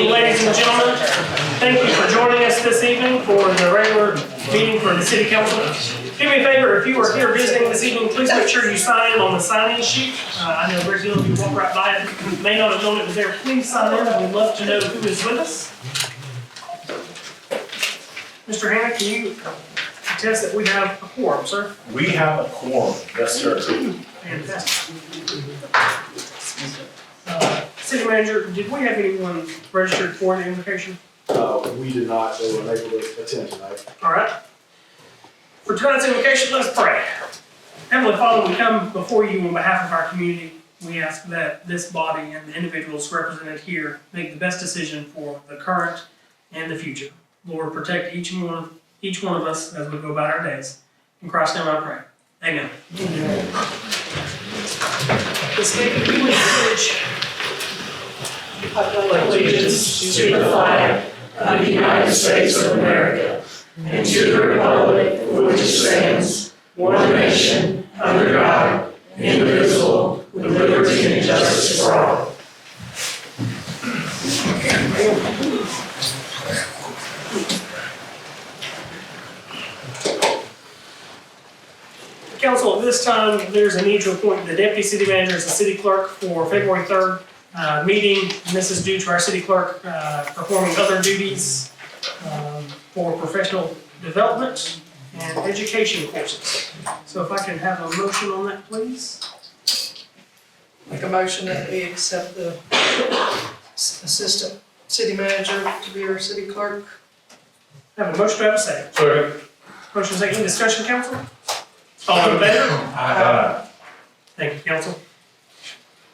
evening, ladies and gentlemen. Thank you for joining us this evening for the regular meeting for the City Council. Do me a favor, if you are here visiting this evening, please make sure you sign in on the sign-in sheet. I know very few of you walk right by it, may not have known it was there. Please sign in, and we'd love to know who is with us. Mr. Hanna, can you attest that we have a quorum, sir? We have a quorum, yes, sir. Fantastic. City Manager, did we have anyone registered for the invocation? We did not, they were unable to attend tonight. All right. For tonight's invocation, let's pray. Heavenly Father, we come before you on behalf of our community. We ask that this body and the individuals represented here make the best decision for the current and the future. Lord, protect each one of us as we go about our days. In Christ's name I pray. Amen. The state of the pledge. Allegiance to the flag of the United States of America and to the republic for which it stands, one nation, under God, indivisible, with liberty and justice for all. Council, at this time, there's a need to appoint the Deputy City Manager as the City Clerk for February 3rd meeting. And this is due to our City Clerk performing other duties for professional development and education courses. So if I can have a motion on that, please. Make a motion that we accept the Assistant City Manager to be our City Clerk. Have a motion, to have a second. Second. Motion second, discussion, council? All in favor? Aye. Thank you, council.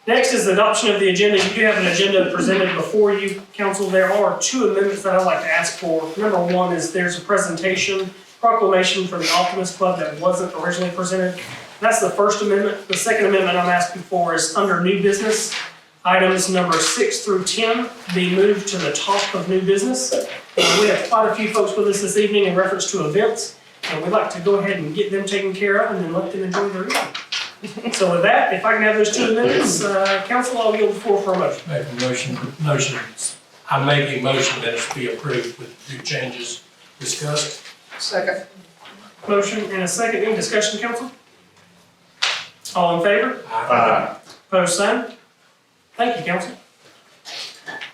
Next is the adoption of the agenda. You do have an agenda presented before you, council. There are two amendments that I'd like to ask for. Number one is there's a presentation, proclamation for the Optimist Club that wasn't originally presented. That's the first amendment. The second amendment I'm asking for is under new business. Items number 6 through 10 be moved to the top of new business. We have quite a few folks with us this evening in reference to events, and we'd like to go ahead and get them taken care of and then let them enjoy their evening. So with that, if I can have those two amendments, council, I'll yield the floor for a motion. Make a motion. I make a motion that it be approved with the changes discussed. Second. Motion and a second. Any discussion, council? All in favor? Aye. Opposed, same. Thank you, council.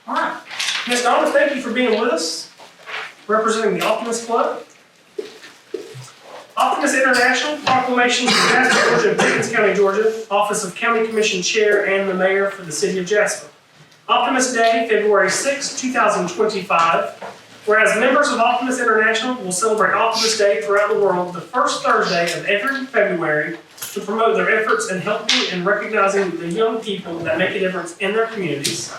All right. Ms. Donna, thank you for being with us, representing the Optimist Club. Optimist International, proclamation from Jasper, Georgia, and Pickens County, Georgia, Office of County Commission Chair and the Mayor for the City of Jasper. Optimist Day, February 6, 2025. Whereas members of Optimist International will celebrate Optimist Day throughout the world the first Thursday of every February to promote their efforts in helping and recognizing the young people that make a difference in their communities.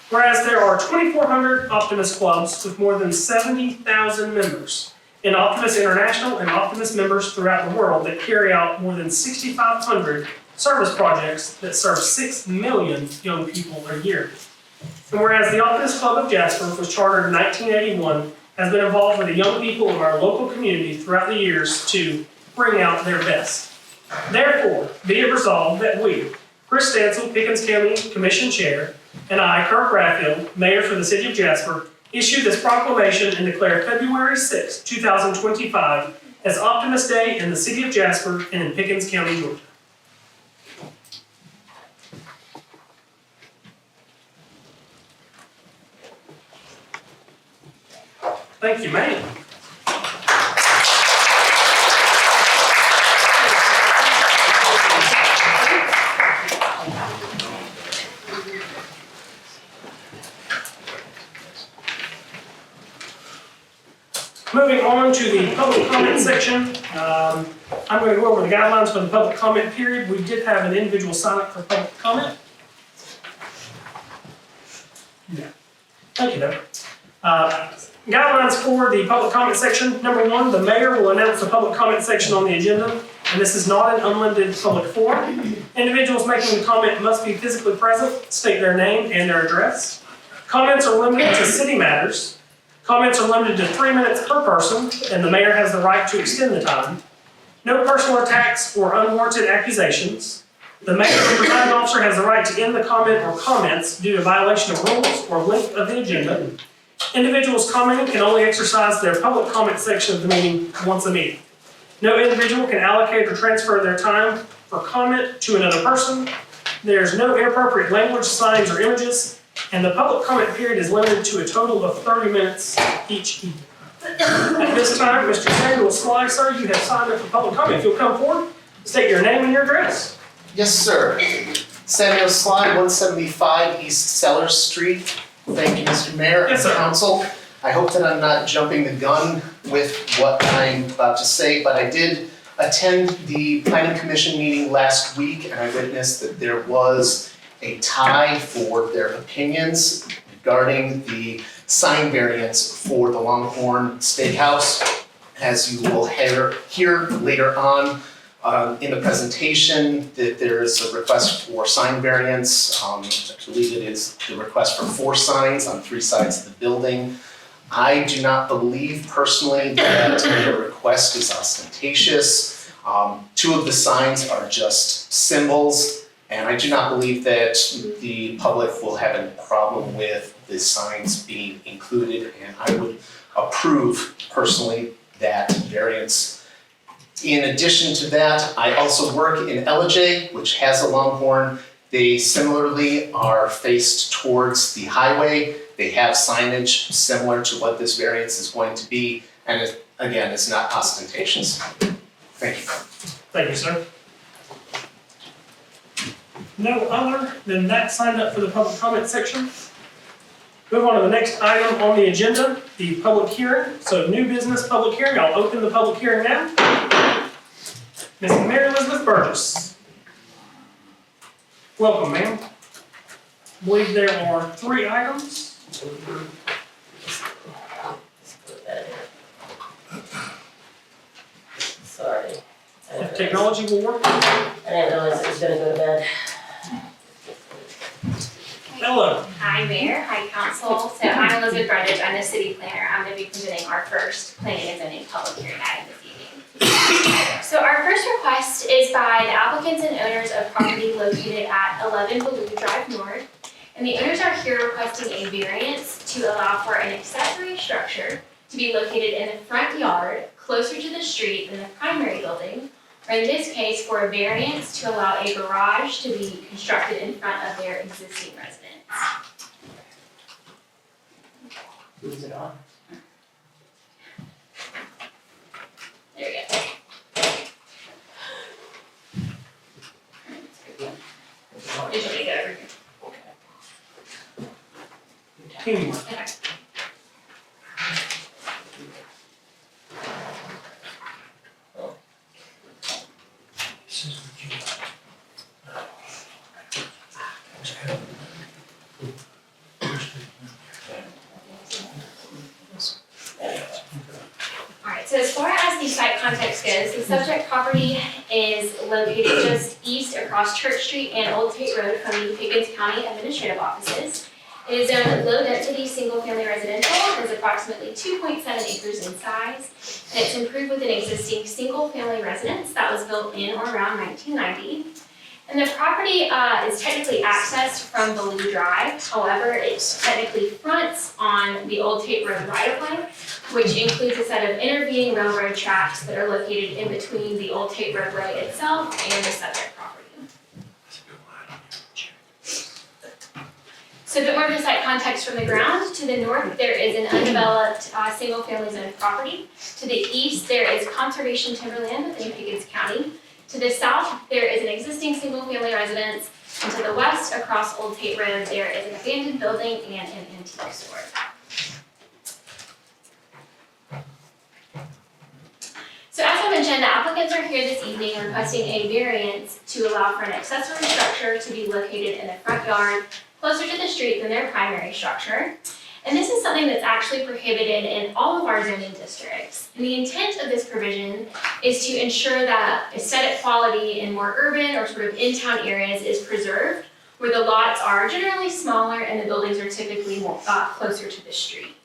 Whereas there are 2,400 Optimist clubs with more than 70,000 members in Optimist International and Optimist members throughout the world that carry out more than 6,500 service projects that serve 6 million young people a year. And whereas the Optimist Club of Jasper was chartered in 1981, has been involved with the young people of our local community throughout the years to bring out their best. Therefore, be it resolved that we, Chris Stansel, Pickens County Commission Chair, and I, Kirk Raffield, Mayor for the City of Jasper, issue this proclamation and declare February 6, 2025 as Optimist Day in the City of Jasper and in Pickens County, Georgia. Thank you, ma'am. Moving on to the public comment section, I'm going to go over the guidelines for the public comment period. We did have an individual sign up for public comment. Yeah. Thank you, though. Guidelines for the public comment section. Number one, the mayor will announce the public comment section on the agenda, and this is not an unlimited public forum. Individuals making the comment must be physically present, state their name and their address. Comments are limited to city matters. Comments are limited to 3 minutes per person, and the mayor has the right to extend the time. No personal attacks or unwarranted accusations. The mayor or presiding officer has the right to end the comment or comments due to violation of rules or length of the agenda. Individuals commenting can only exercise their public comment section of the meeting once a meeting. No individual can allocate or transfer their time for comment to another person. There's no inappropriate language, signs, or images, and the public comment period is limited to a total of 30 minutes each evening. At this time, Mr. Samuel Sly, sir, you have signed up for public comment. If you'll come forward, state your name and your address. Yes, sir. Samuel Sly, 175 East Sellers Street. Thank you, Mr. Mayor Yes, and sir. Council. I hope that I'm not jumping the gun with what I'm about to say, but I did attend the Planning Commission meeting last week, and I witnessed that there was a tie for their opinions regarding the sign variance for the Longhorn Steakhouse. As you will hear later on in the presentation, that there is a request for sign variance. I believe it is the request for 4 signs on 3 sides of the building. I do not believe personally that the request is ostentatious. 2 of the signs are just symbols, and I do not believe that the public will have a problem with the signs being included, and I would approve personally that variance. In addition to that, I also work in LJ, which has a Longhorn. They similarly are faced towards the highway. They have signage similar to what this variance is going to be, and it, again, it's not ostentatious. Thank you. Thank you, sir. No other than that signed up for the public comment section. Move on to the next item on the agenda, the public hearing. So new business public hearing. I'll open the public hearing now. Ms. Mary Elizabeth Burgess. Welcome, ma'am. I believe there are 3 items. Sorry. If technology will work. I didn't realize it was gonna go to bed. Hello. Hi Mayor, hi Council. So I'm Elizabeth Brundige, I'm the city planner. I'm going to be presenting our first planning and zoning public hearing item this evening. So our first request is by the applicants and owners of property located at 11 Ballew Drive North. And the owners are here requesting a variance to allow for an accessory structure to be located in the front yard closer to the street than the primary building, or in this case, for a variance to allow a garage to be constructed in front of their existing residence. Who's it on? There you go. It should be good over here. Team. Okay. Alright, so as far as the site context goes, the subject property is located just east across Church Street and Old Tate Road from the Pickens County Administrative Offices. It is zoned low-density, single-family residential. It is approximately 2.7 acres in size, and it's improved with an existing single-family residence that was built in or around 1990. And the property is technically accessed from Ballew Drive. However, it technically fronts on the Old Tate Road right-of-way, which includes a set of intervening railroad tracks that are located in between the Old Tate roadway itself and the subject property. So a bit more of the site context from the ground. To the north, there is an undeveloped single-family zone property. To the east, there is conservation timberland within Pickens County. To the south, there is an existing single-family residence. And to the west, across Old Tate Road, there is an abandoned building and an antique store. So as I mentioned, the applicants are here this evening requesting a variance to allow for an accessory structure to be located in the front yard closer to the street than their primary structure. And this is something that's actually prohibited in all of our zoning districts. And the intent of this provision is to ensure that aesthetic quality in more urban or sort of in-town areas is preserved, where the lots are generally smaller and the buildings are typically more closer to the street.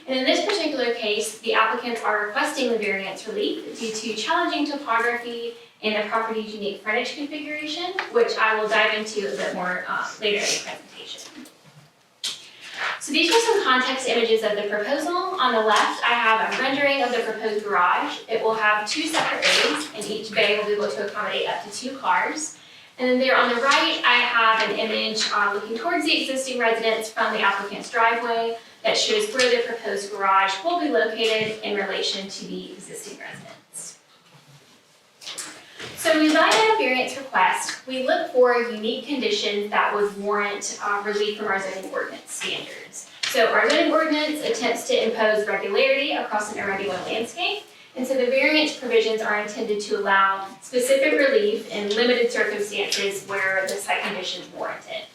And in this particular case, the applicants are requesting the variance relief due to challenging topography and the property's unique frontage configuration, which I will dive into a bit more later in the presentation. So these are some context images of the proposal. On the left, I have a rendering of the proposed garage. It will have 2 separate bays, and each bay will be able to accommodate up to 2 cars. And then there on the right, I have an image looking towards the existing residence from the applicant's driveway that shows where the proposed garage will be located in relation to the existing residence. So when we evaluate a variance request, we look for unique conditions that would warrant relief from our zoning ordinance standards. So our zoning ordinance attempts to impose regularity across an irregular landscape, and so the variance provisions are intended to allow specific relief in limited circumstances where the site conditions warrant it.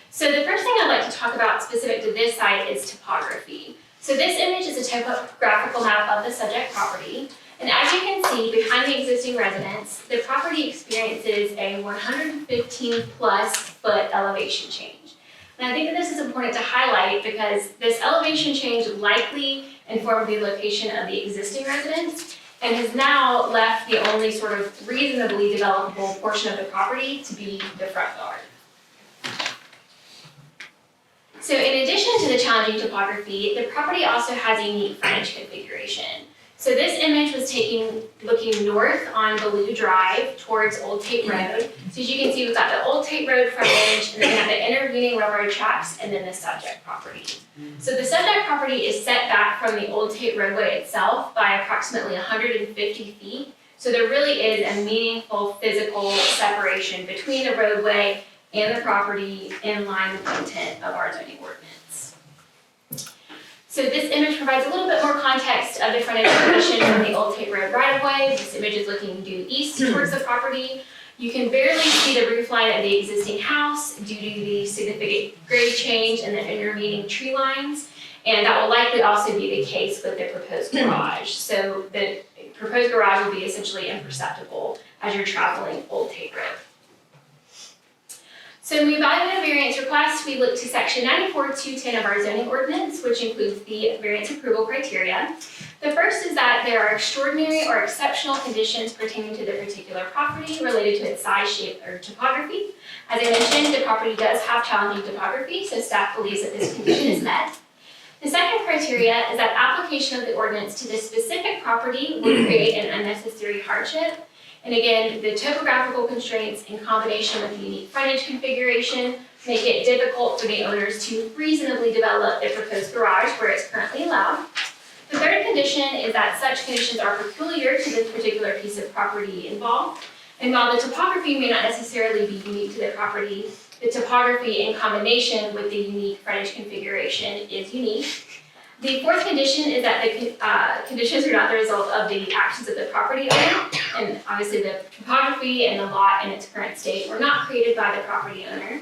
So the first thing I'd like to talk about specific to this site is topography. So this image is a topographical map of the subject property. And as you can see, behind the existing residence, the property experiences a 115 plus foot elevation change. And I think that this is important to highlight because this elevation change likely informed the location of the existing residence and has now left the only sort of reasonably developable portion of the property to be the front yard. So in addition to the challenging topography, the property also has a unique frontage configuration. So this image was taken looking north on Ballew Drive towards Old Tate Road. So as you can see, we've got the Old Tate Road frontage, and then we have the intervening railroad tracks, and then the subject property. So the subject property is set back from the Old Tate roadway itself by approximately 150 feet. So there really is a meaningful physical separation between the roadway and the property in line with the intent of our zoning ordinance. So this image provides a little bit more context of the frontage condition from the Old Tate Road right-of-way. This image is looking due east towards the property. You can barely see the roof line of the existing house due to the significant grade change and the intervening tree lines. And that will likely also be the case with the proposed garage. So the proposed garage will be essentially imperceptible as you're traveling Old Tate Road. So when we evaluate a variance request, we look to section 94.210 of our zoning ordinance, which includes the variance approval criteria. The first is that there are extraordinary or exceptional conditions pertaining to the particular property related to its size, shape, or topography. As I mentioned, the property does have challenging topography, so staff believes that this condition is met. The second criteria is that application of the ordinance to this specific property would create an unnecessary hardship. And again, the topographical constraints in combination with the unique frontage configuration make it difficult for the owners to reasonably develop the proposed garage where it's currently allowed. The third condition is that such conditions are peculiar to this particular piece of property involved. And while the topography may not necessarily be unique to the property, the topography in combination with the unique frontage configuration is unique. The fourth condition is that the conditions are not the result of the actions of the property owner, and obviously the topography and the lot in its current state were not created by the property owner.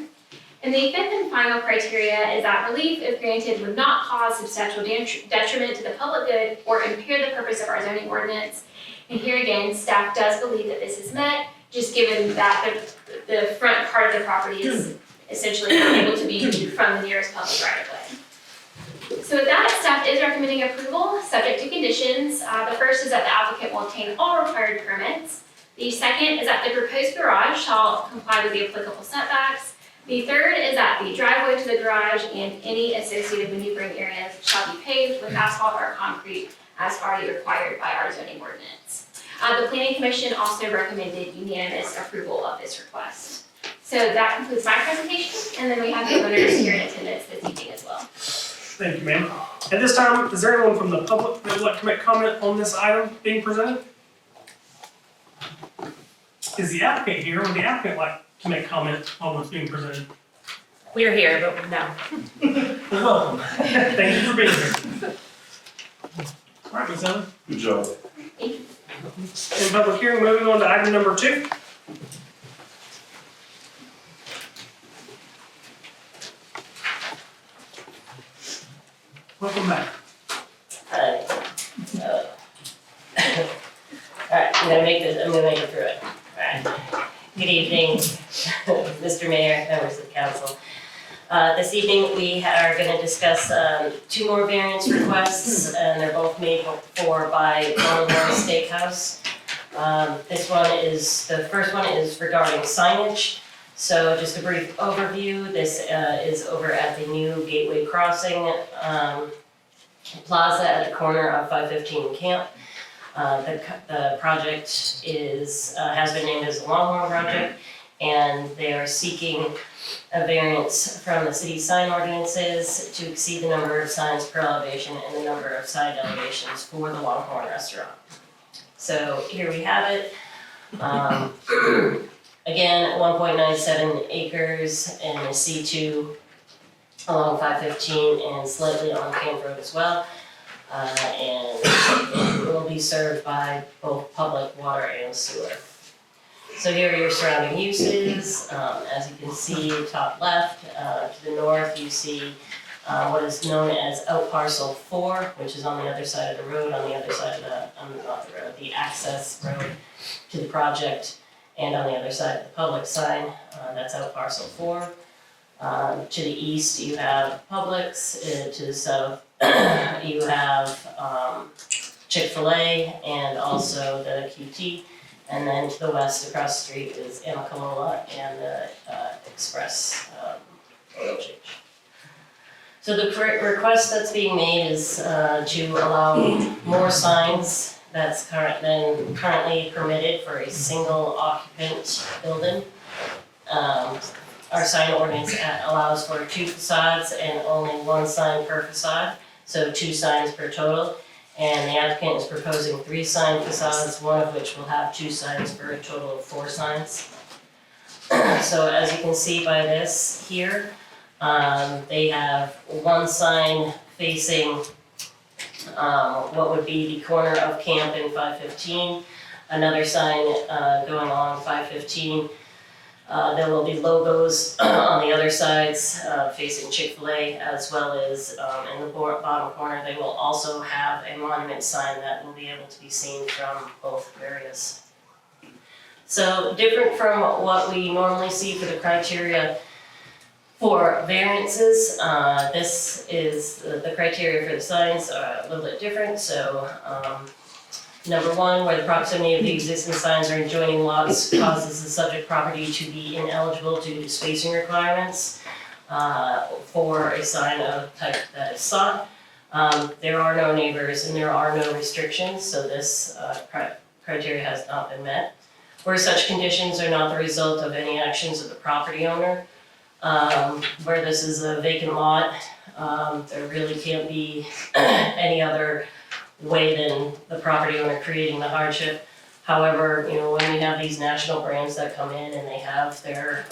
And the fifth and final criteria is that relief, if granted, would not cause substantial detriment to the public good or impair the purpose of our zoning ordinance. And here again, staff does believe that this is met, just given that the front part of the property is essentially not able to be viewed from the nearest public right-of-way. So with that, staff is recommending approval, subject to conditions. The first is that the applicant will obtain all required permits. The second is that the proposed garage shall comply with the applicable setbacks. The third is that the driveway to the garage and any associated maneuvering areas shall be paved with asphalt or concrete as already required by our zoning ordinance. The Planning Commission also recommended unanimous approval of this request. So that concludes my presentation, and then we have the owners here in attendance this evening as well. Thank you, ma'am. At this time, is there anyone from the public that would like to make comment on this item being presented? Is the applicant here? Would the applicant like to make comment on what's being presented? We're here, but no. Welcome. Thank you for being here. All right, Ms. Ellen. Good job. In public hearing, moving on to item number 2. Welcome back. Alright, I'm gonna make it through it. Alright. Good evening, Mr. Mayor, members of the council. This evening, we are gonna discuss 2 more variance requests, and they're both made for by Ballew Steakhouse. The first one is regarding signage. So just a brief overview, this is over at the new Gateway Crossing Plaza at the corner of 515 Camp. The project has been named as the Longhorn Project, and they are seeking a variance from the city sign ordinances to exceed the number of signs per elevation and the number of side elevations for the Longhorn Restaurant. So here we have it. Again, 1.97 acres in the C2 along 515 and slightly on Camp Road as well. And it will be served by both public water and sewer. So here are your surrounding uses. As you can see, top left, to the north, you see what is known as out parcel 4, which is on the other side of the road, on the other side of the access road to the project, and on the other side of the public sign, that's out parcel 4. To the east, you have Publix. To the south, you have Chick-fil-A and also the QT. And then to the west, across the street, is Amicalola and the Express oil change. So the request that's being made is to allow more signs that's currently permitted for a single occupant building. Our sign ordinance allows for 2 facades and only 1 sign per facade, so 2 signs per total. And the applicant is proposing 3 sign facades, one of which will have 2 signs for a total of 4 signs. So as you can see by this here, they have 1 sign facing what would be the corner of Camp and 515, another sign going along 515. There will be logos on the other sides facing Chick-fil-A, as well as in the bottom corner they will also have a monument sign that will be able to be seen from both areas. So different from what we normally see for the criteria for variances, this is the criteria for the signs are a little bit different. So number 1, where the proximity of the existing signs or adjoining lots causes the subject property to be ineligible due to spacing requirements for a sign of type that is sought. There are no neighbors and there are no restrictions, so this criteria has not been met. Where such conditions are not the result of any actions of the property owner, where this is a vacant lot, there really can't be any other way than the property owner creating the hardship. However, when we have these national brands that come in and they have their,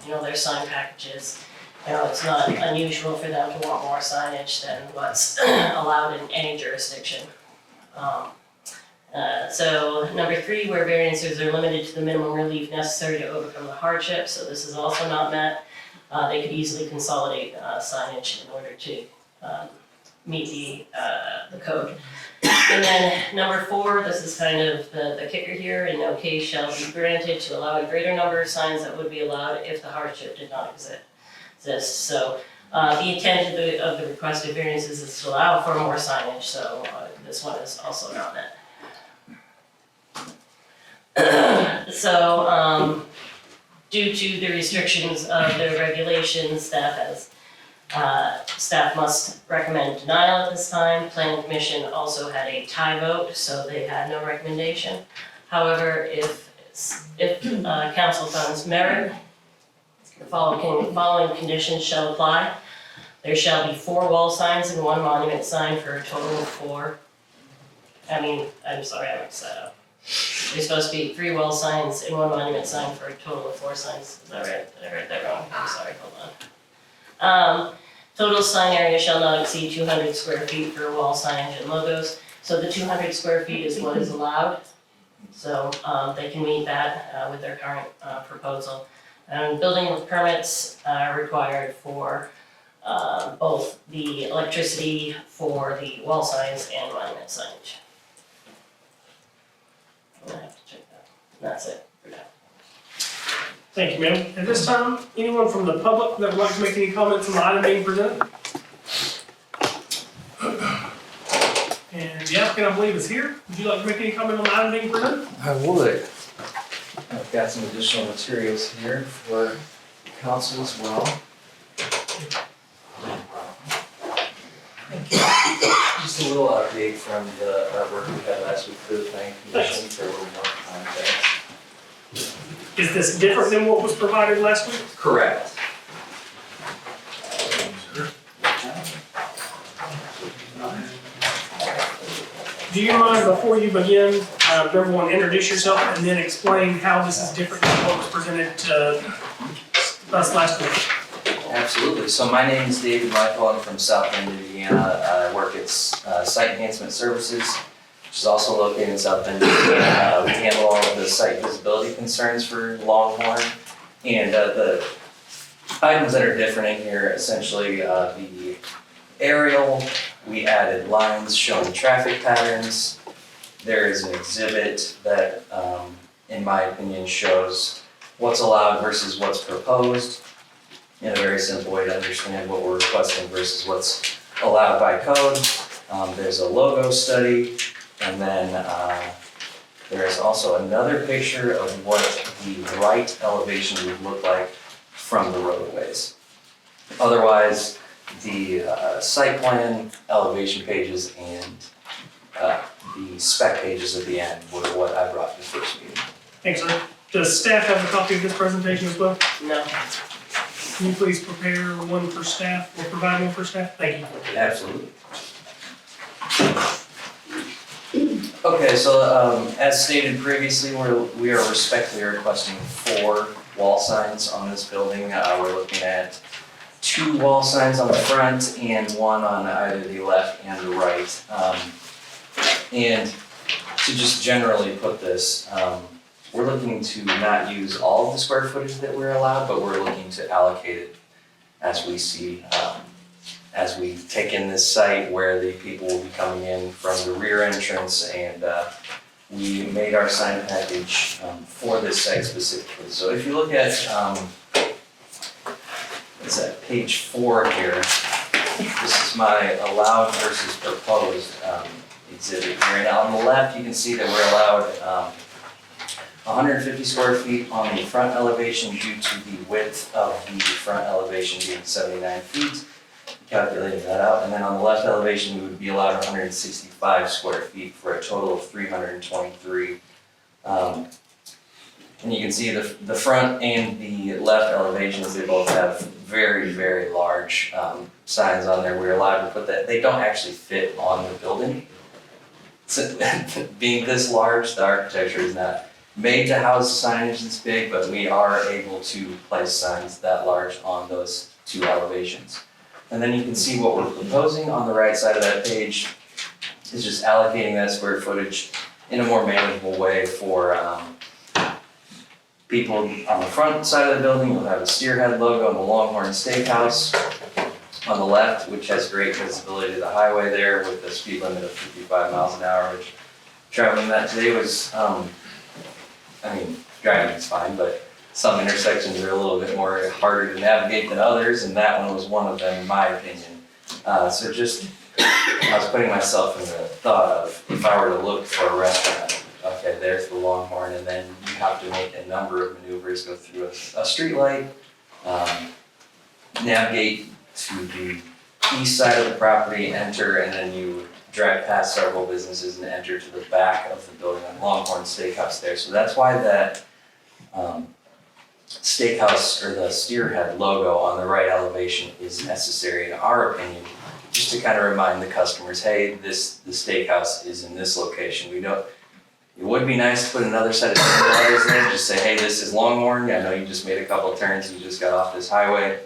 their sign packages, it's not unusual for them to want more signage than what's allowed in any jurisdiction. So number 3, where variances are limited to the minimum relief necessary to overcome the hardship, so this is also not met. They could easily consolidate signage in order to meet the code. And then number 4, this is kind of the kicker here, in no case shall be granted to allow a greater number of signs that would be allowed if the hardship did not exist. So the intent of the requested variances is to allow for more signage, so this one is also not met. So due to the restrictions of the regulations, staff must recommend denial at this time. Planning Commission also had a tie vote, so they had no recommendation. However, if council finds merit, the following conditions shall apply. There shall be 4 wall signs and 1 monument sign for a total of 4. I'm sorry, I mixed that up. There's supposed to be 3 wall signs and 1 monument sign for a total of 4 signs. Is that right? Did I write that wrong? I'm sorry, hold on. Total sign area shall not exceed 200 square feet for wall signage and logos. So the 200 square feet is what is allowed. So they can meet that with their current proposal. And building permits are required for both the electricity for the wall signs and monument signage. I'm gonna have to check that. That's it for now. Thank you, ma'am. At this time, anyone from the public that would like to make any comments on the item being presented? And the applicant, I believe, is here. Would you like to make any comment on the item being presented? I would. I've got some additional materials here for council as well. Just a little update from the artwork we had last week for the planning commission for a little more context. Is this different than what was provided last week? Correct. Do you mind, before you begin, everyone introduce yourself and then explain how this is different than what was presented to us last week? Absolutely. So my name is David Michael. I'm from South Bend, Indiana. I work at Site Enhancement Services, which is also located in South Bend, Indiana. We handle all of the site visibility concerns for Longhorn. And the items that are different in here, essentially the aerial, we added lines showing traffic patterns. There is an exhibit that, in my opinion, shows what's allowed versus what's proposed in a very simple way to understand what we're requesting versus what's allowed by code. There's a logo study, and then there's also another picture of what the right elevation would look like from the roadways. Otherwise, the site plan, elevation pages, and the spec pages at the end were what I brought to the first meeting. Thanks, sir. Does staff have a copy of this presentation as well? No. Can you please prepare one for staff or provide one for staff? Thank you. Absolutely. Okay, so as stated previously, we are respectfully requesting 4 wall signs on this building. We're looking at 2 wall signs on the front and 1 on either the left and the right. And to just generally put this, we're looking to not use all of the square footage that we're allowed, but we're looking to allocate it as we see, as we take in this site where the people will be coming in from the rear entrance, and we made our sign package for this site specifically. So if you look at, it's at page 4 here, this is my allowed versus proposed exhibit here. Now on the left, you can see that we're allowed 150 square feet on the front elevation due to the width of the front elevation being 79 feet. Calculating that out, and then on the left elevation, we would be allowed 165 square feet for a total of 323. And you can see the front and the left elevations, they both have very, very large signs on there. We're allowed to put that, they don't actually fit on the building. So, being this large, the architecture is not made to house signage this big, but we are able to place signs that large on those 2 elevations. And then you can see what we're proposing on the right side of that page is just allocating that square footage in a more manageable way for people on the front side of the building. We'll have a steerhead logo on the Longhorn Steakhouse on the left, which has great visibility to the highway there with a speed limit of 55 miles an hour, which traveling that today was, driving is fine, but some intersections are a little bit more harder to navigate than others, and that one was one of them, in my opinion. So just, I was putting myself in the thought of, if I were to look for a restaurant, okay, there's the Longhorn, and then you have to make a number of maneuvers, go through a street light, navigate to the east side of the property, enter, and then you drive past several businesses and enter to the back of the building on Longhorn Steakhouse there. So that's why that steakhouse or the steerhead logo on the right elevation is necessary in our opinion, just to kind of remind the customers, hey, the steakhouse is in this location. We know it would be nice to put another set of turn letters there, just say, hey, this is Longhorn. I know you just made a couple of turns, you just got off this highway.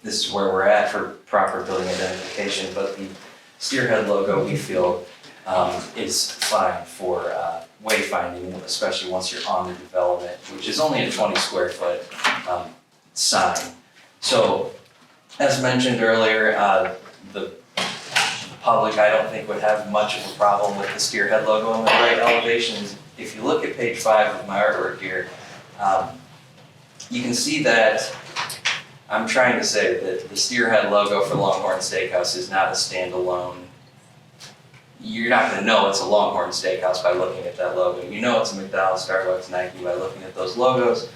This is where we're at for proper building identification, but the steerhead logo we feel is fine for wayfinding, especially once you're on the development, which is only a 20 square foot sign. So, as mentioned earlier, the public I don't think would have much of a problem with the steerhead logo on the right elevations. If you look at page 5 of my artwork here, you can see that I'm trying to say that the steerhead logo for Longhorn Steakhouse is not a standalone you're not gonna know it's a Longhorn Steakhouse by looking at that logo. You know it's a McDonald's, Starbucks, Nike by looking at those logos.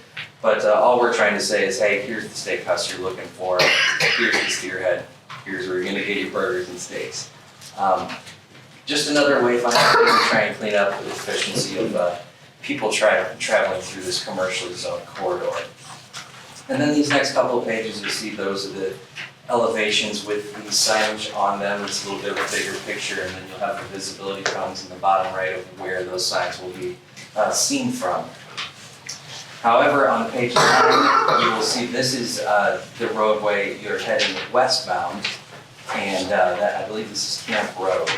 But all we're trying to say is, hey, here's the steakhouse you're looking for. Here's the steerhead. Here's where you're gonna get your burgers and steaks. Just another wayfinding to try and clean up the efficiency of people traveling through this commercially zoned corridor. And then these next couple of pages, you see those are the elevations with the signage on them. It's a little bit of a bigger picture, and then you'll have the visibility cones in the bottom right of where those signs will be seen from. However, on page 9, you will see this is the roadway you're heading westbound, and I believe this is Camp Road.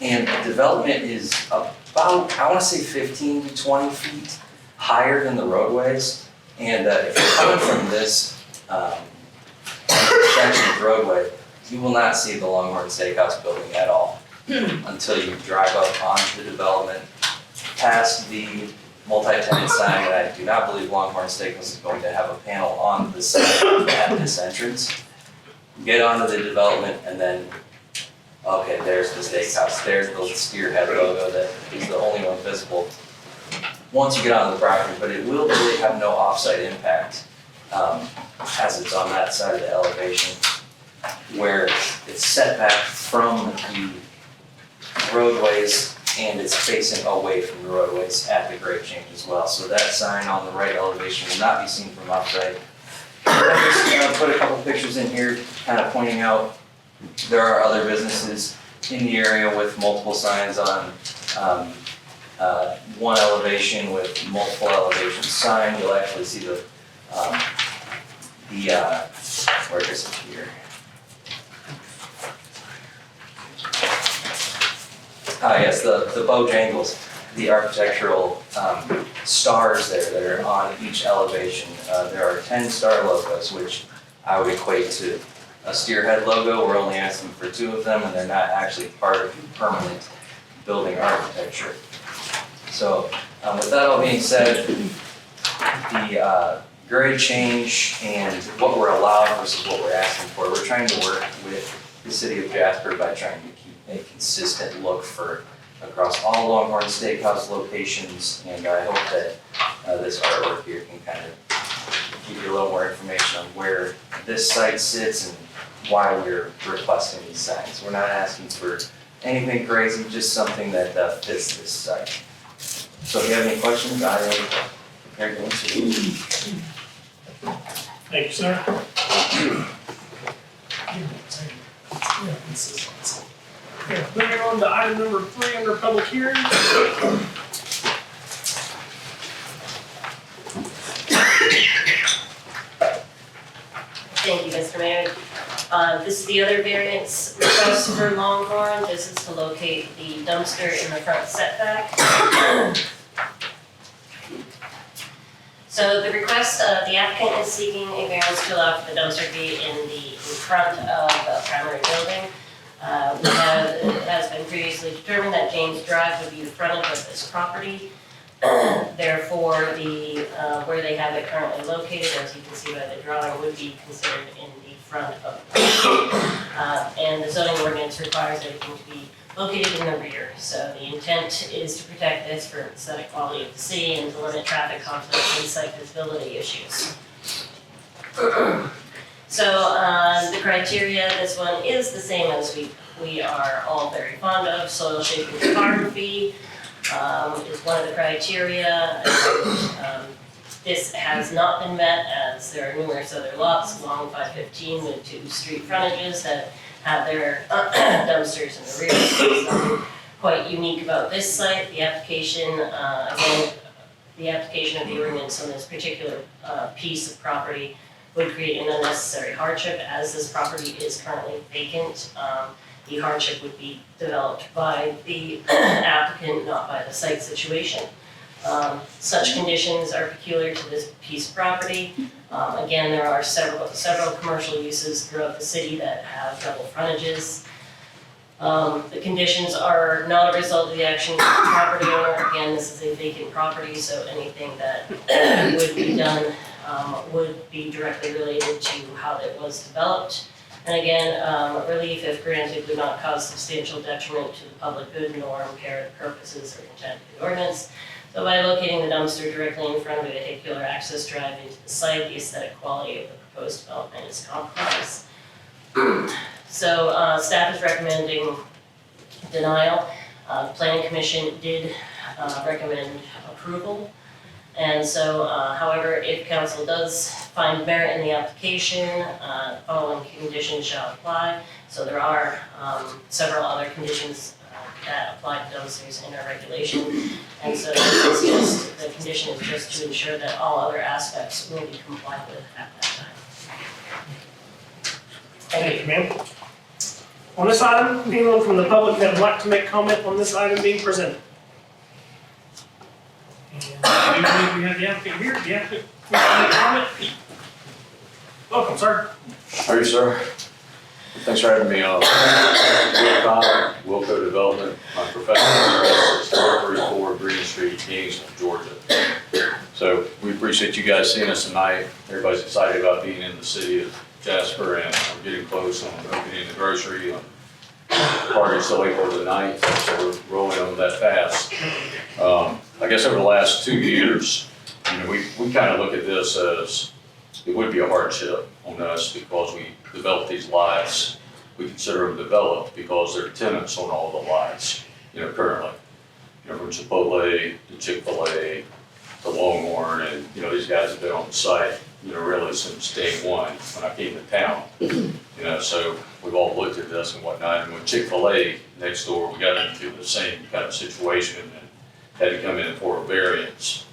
And the development is about, I want to say 15 to 20 feet higher than the roadways. And if you're coming from this section of roadway, you will not see the Longhorn Steakhouse building at all until you drive up onto the development, past the multi-tenant sign, and I do not believe Longhorn Steakhouse is going to have a panel on the sign at this entrance. Get onto the development and then, okay, there's the steakhouse, there's the steerhead logo that is the only one visible once you get onto the property, but it will really have no off-site impact as it's on that side of the elevation where it's set back from the roadways and it's facing away from the roadways at the grade change as well. So that sign on the right elevation will not be seen from off-site. I just put a couple pictures in here kind of pointing out there are other businesses in the area with multiple signs on one elevation with multiple elevation sign. You'll actually see where is it here? Yes, the Bojangles, the architectural stars there that are on each elevation. There are 10 star logos, which I would equate to a steerhead logo. We're only asking for 2 of them, and they're not actually part of the permanent building architecture. So with that all being said, the grade change and what we're allowed versus what we're asking for, we're trying to work with the city of Jasper by trying to keep a consistent look for across all Longhorn Steakhouse locations, and I hope that this artwork here can kind of give you a little more information on where this site sits and why we're requesting these signs. We're not asking for anything crazy, just something that fits this site. So if you have any questions, I am prepared to answer them. Thank you, sir. Okay, moving on to item number 3 under public hearing. Thank you, Mr. Mayor. This is the other variance request for Longhorn. This is to locate the dumpster in the front setback. So the request, the applicant is seeking a variance to allow for the dumpster to be in front of the primary building. It has been previously determined that James Drive would be the frontage of this property. Therefore, where they have it currently located, as you can see by the drawing, would be considered in the front of the property. And the zoning ordinance requires everything to be located in the rear. So the intent is to protect this for aesthetic quality of the city and to limit traffic conflicts and site visibility issues. So the criteria, this one is the same as we are all very fond of. Soil shape and topography is one of the criteria. This has not been met as there are numerous other lots along 515 with 2 street frontages that have their dumpsters in the rear. So there's nothing quite unique about this site. The application, again, the application of the ordinance on this particular piece of property would create an unnecessary hardship as this property is currently vacant. The hardship would be developed by the applicant, not by the site situation. Such conditions are peculiar to this piece of property. Again, there are several commercial uses throughout the city that have double frontages. The conditions are not a result of the action of the property owner. Again, this is a vacant property, so anything that would be done would be directly related to how it was developed. And again, relief if granted would not cause substantial detriment to the public good nor impair the purposes or intent of the ordinance. So by locating the dumpster directly in front of a vehicular access drive into the site, the aesthetic quality of the proposed development is compromised. So staff is recommending denial. Planning Commission did recommend approval. And so, however, if council does find merit in the application, following conditions shall apply. So there are several other conditions that apply to dumpsters in our regulation. And so this is just, the condition is just to ensure that all other aspects will be complied with at that time. Thank you, ma'am. On this item, anyone from the public that would like to make comment on this item being presented? And I do believe we have the applicant here. The applicant, make a comment? Welcome, sir. How are you, sir? Thanks for having me on. Wilco Development. My professional address is 434 Green Street, Kingston, Georgia. So we appreciate you guys seeing us tonight. Everybody's excited about being in the city of Jasper, and we're getting close on opening the grocery. Party's still April the 9th, so we're rolling on that fast. I guess over the last 2 years, we kind of look at this as it would be a hardship on us because we developed these lots. We consider them developed because they're tenants on all the lots, currently. From Chipotle to Chick-fil-A to Longhorn, and these guys have been on site, really since day one when I came to town. So we've all looked at this and whatnot. And with Chick-fil-A next door, we got into the same kind of situation and had to come in for a variance.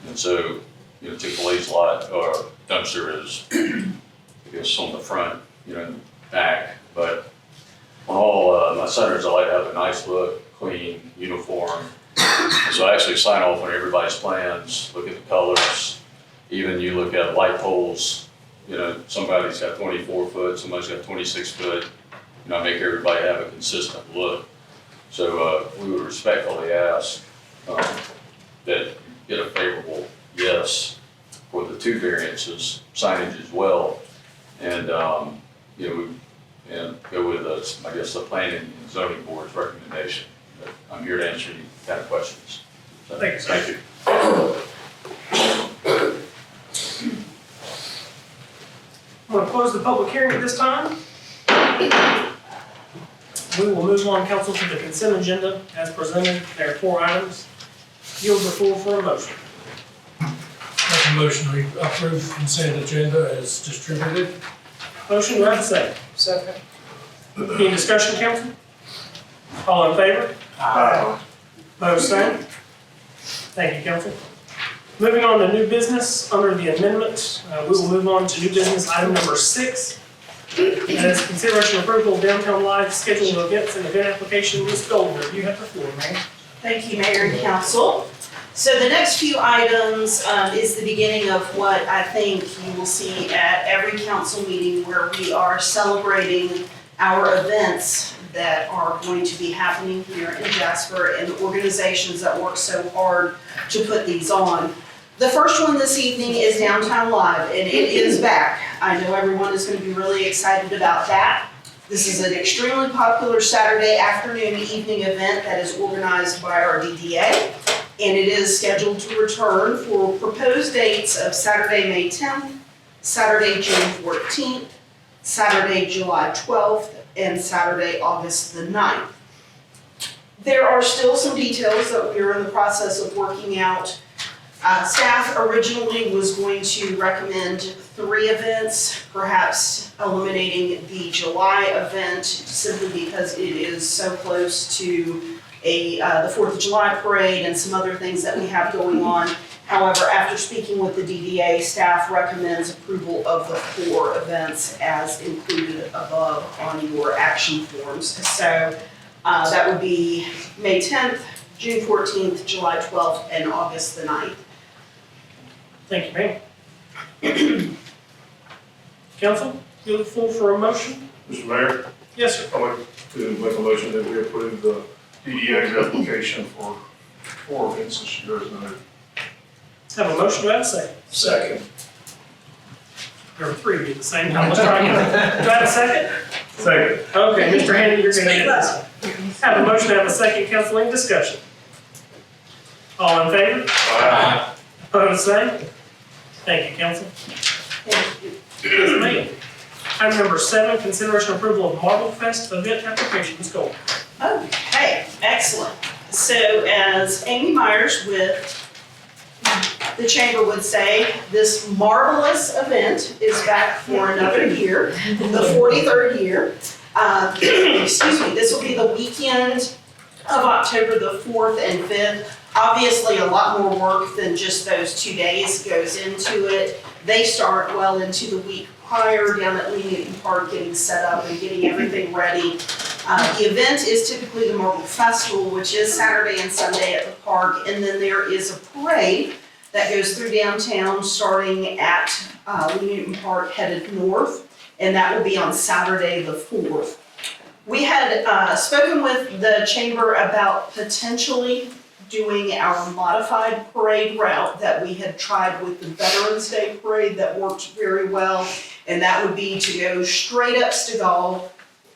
And so, Chick-fil-A's lot or dumpster is, I guess, on the front, in the back. But on all my centers, I like to have a nice look, clean, uniform. And so I actually sign off on everybody's plans, look at the colors. Even you look at light poles, somebody's got 24 foot, somebody's got 26 foot. I make everybody have a consistent look. So we would respectfully ask that you get a favorable yes for the 2 variances, signage as well. And, and go with I guess the planning and zoning board's recommendation. But I'm here to answer any kind of questions. So, Thank you, sir. Thank you. I'm going to close the public hearing at this time. We will move on, council, to the consent agenda as presented. There are 4 items. Yield the floor for a motion. Make a motion we approve the consent agenda as distributed. Motion, do I have a second? Second. Any discussion, council? All in favor? Aye. Opposed, same. Thank you, council. Moving on to new business, under the amendment, we will move on to new business item number 6. That is consideration approval of downtown live scheduled events and event application. Ms. Goldberg, you have the floor, ma'am. Thank you, Mayor and Council. So the next few items is the beginning of what I think you will see at every council meeting where we are celebrating our events that are going to be happening here in Jasper and the organizations that work so hard to put these on. The first one this evening is Downtown Live, and it is back. I know everyone is going to be really excited about that. This is an extremely popular Saturday afternoon, evening event that is organized by our DDA, and it is scheduled to return for proposed dates of Saturday, May 10th, Saturday, June 14th, Saturday, July 12th, and Saturday, August the 9th. There are still some details that we are in the process of working out. Staff originally was going to recommend 3 events, perhaps eliminating the July event simply because it is so close to the 4th of July parade and some other things that we have going on. However, after speaking with the DDA, staff recommends approval of the 4 events as included above on your action forms. So that would be May 10th, June 14th, July 12th, and August the 9th. Thank you, ma'am. Council, you look forward for a motion? Mr. Mayor, Yes, sir. I'd like to make a motion that we approve the DDA's application for 4 events this year as noted. Have a motion, do I have a second? Second. There were three of you at the same time. Let's try again. Do I have a second? Second. Okay, Mr. Handy, you're gonna Speak get this. Have a motion, have a second, council, any discussion? All in favor? Aye. Opposed, same? Thank you, council. Yes, ma'am. Item number 7, consideration approval of Marble Fest event application. Ms. Gold. Okay, excellent. So as Amy Myers with the chamber would say, this marvelous event is back for another year, the 43rd year. Excuse me, this will be the weekend of October the 4th and 5th. Obviously, a lot more work than just those 2 days goes into it. They start well into the week prior down at Newton Park, getting set up and getting everything ready. The event is typically the Marble Festival, which is Saturday and Sunday at the park, and then there is a parade that goes through downtown, starting at Newton Park, headed north, and that will be on Saturday the 4th. We had spoken with the chamber about potentially doing our modified parade route that we had tried with the Veterans Day Parade that worked very well, and that would be to go straight up Stegall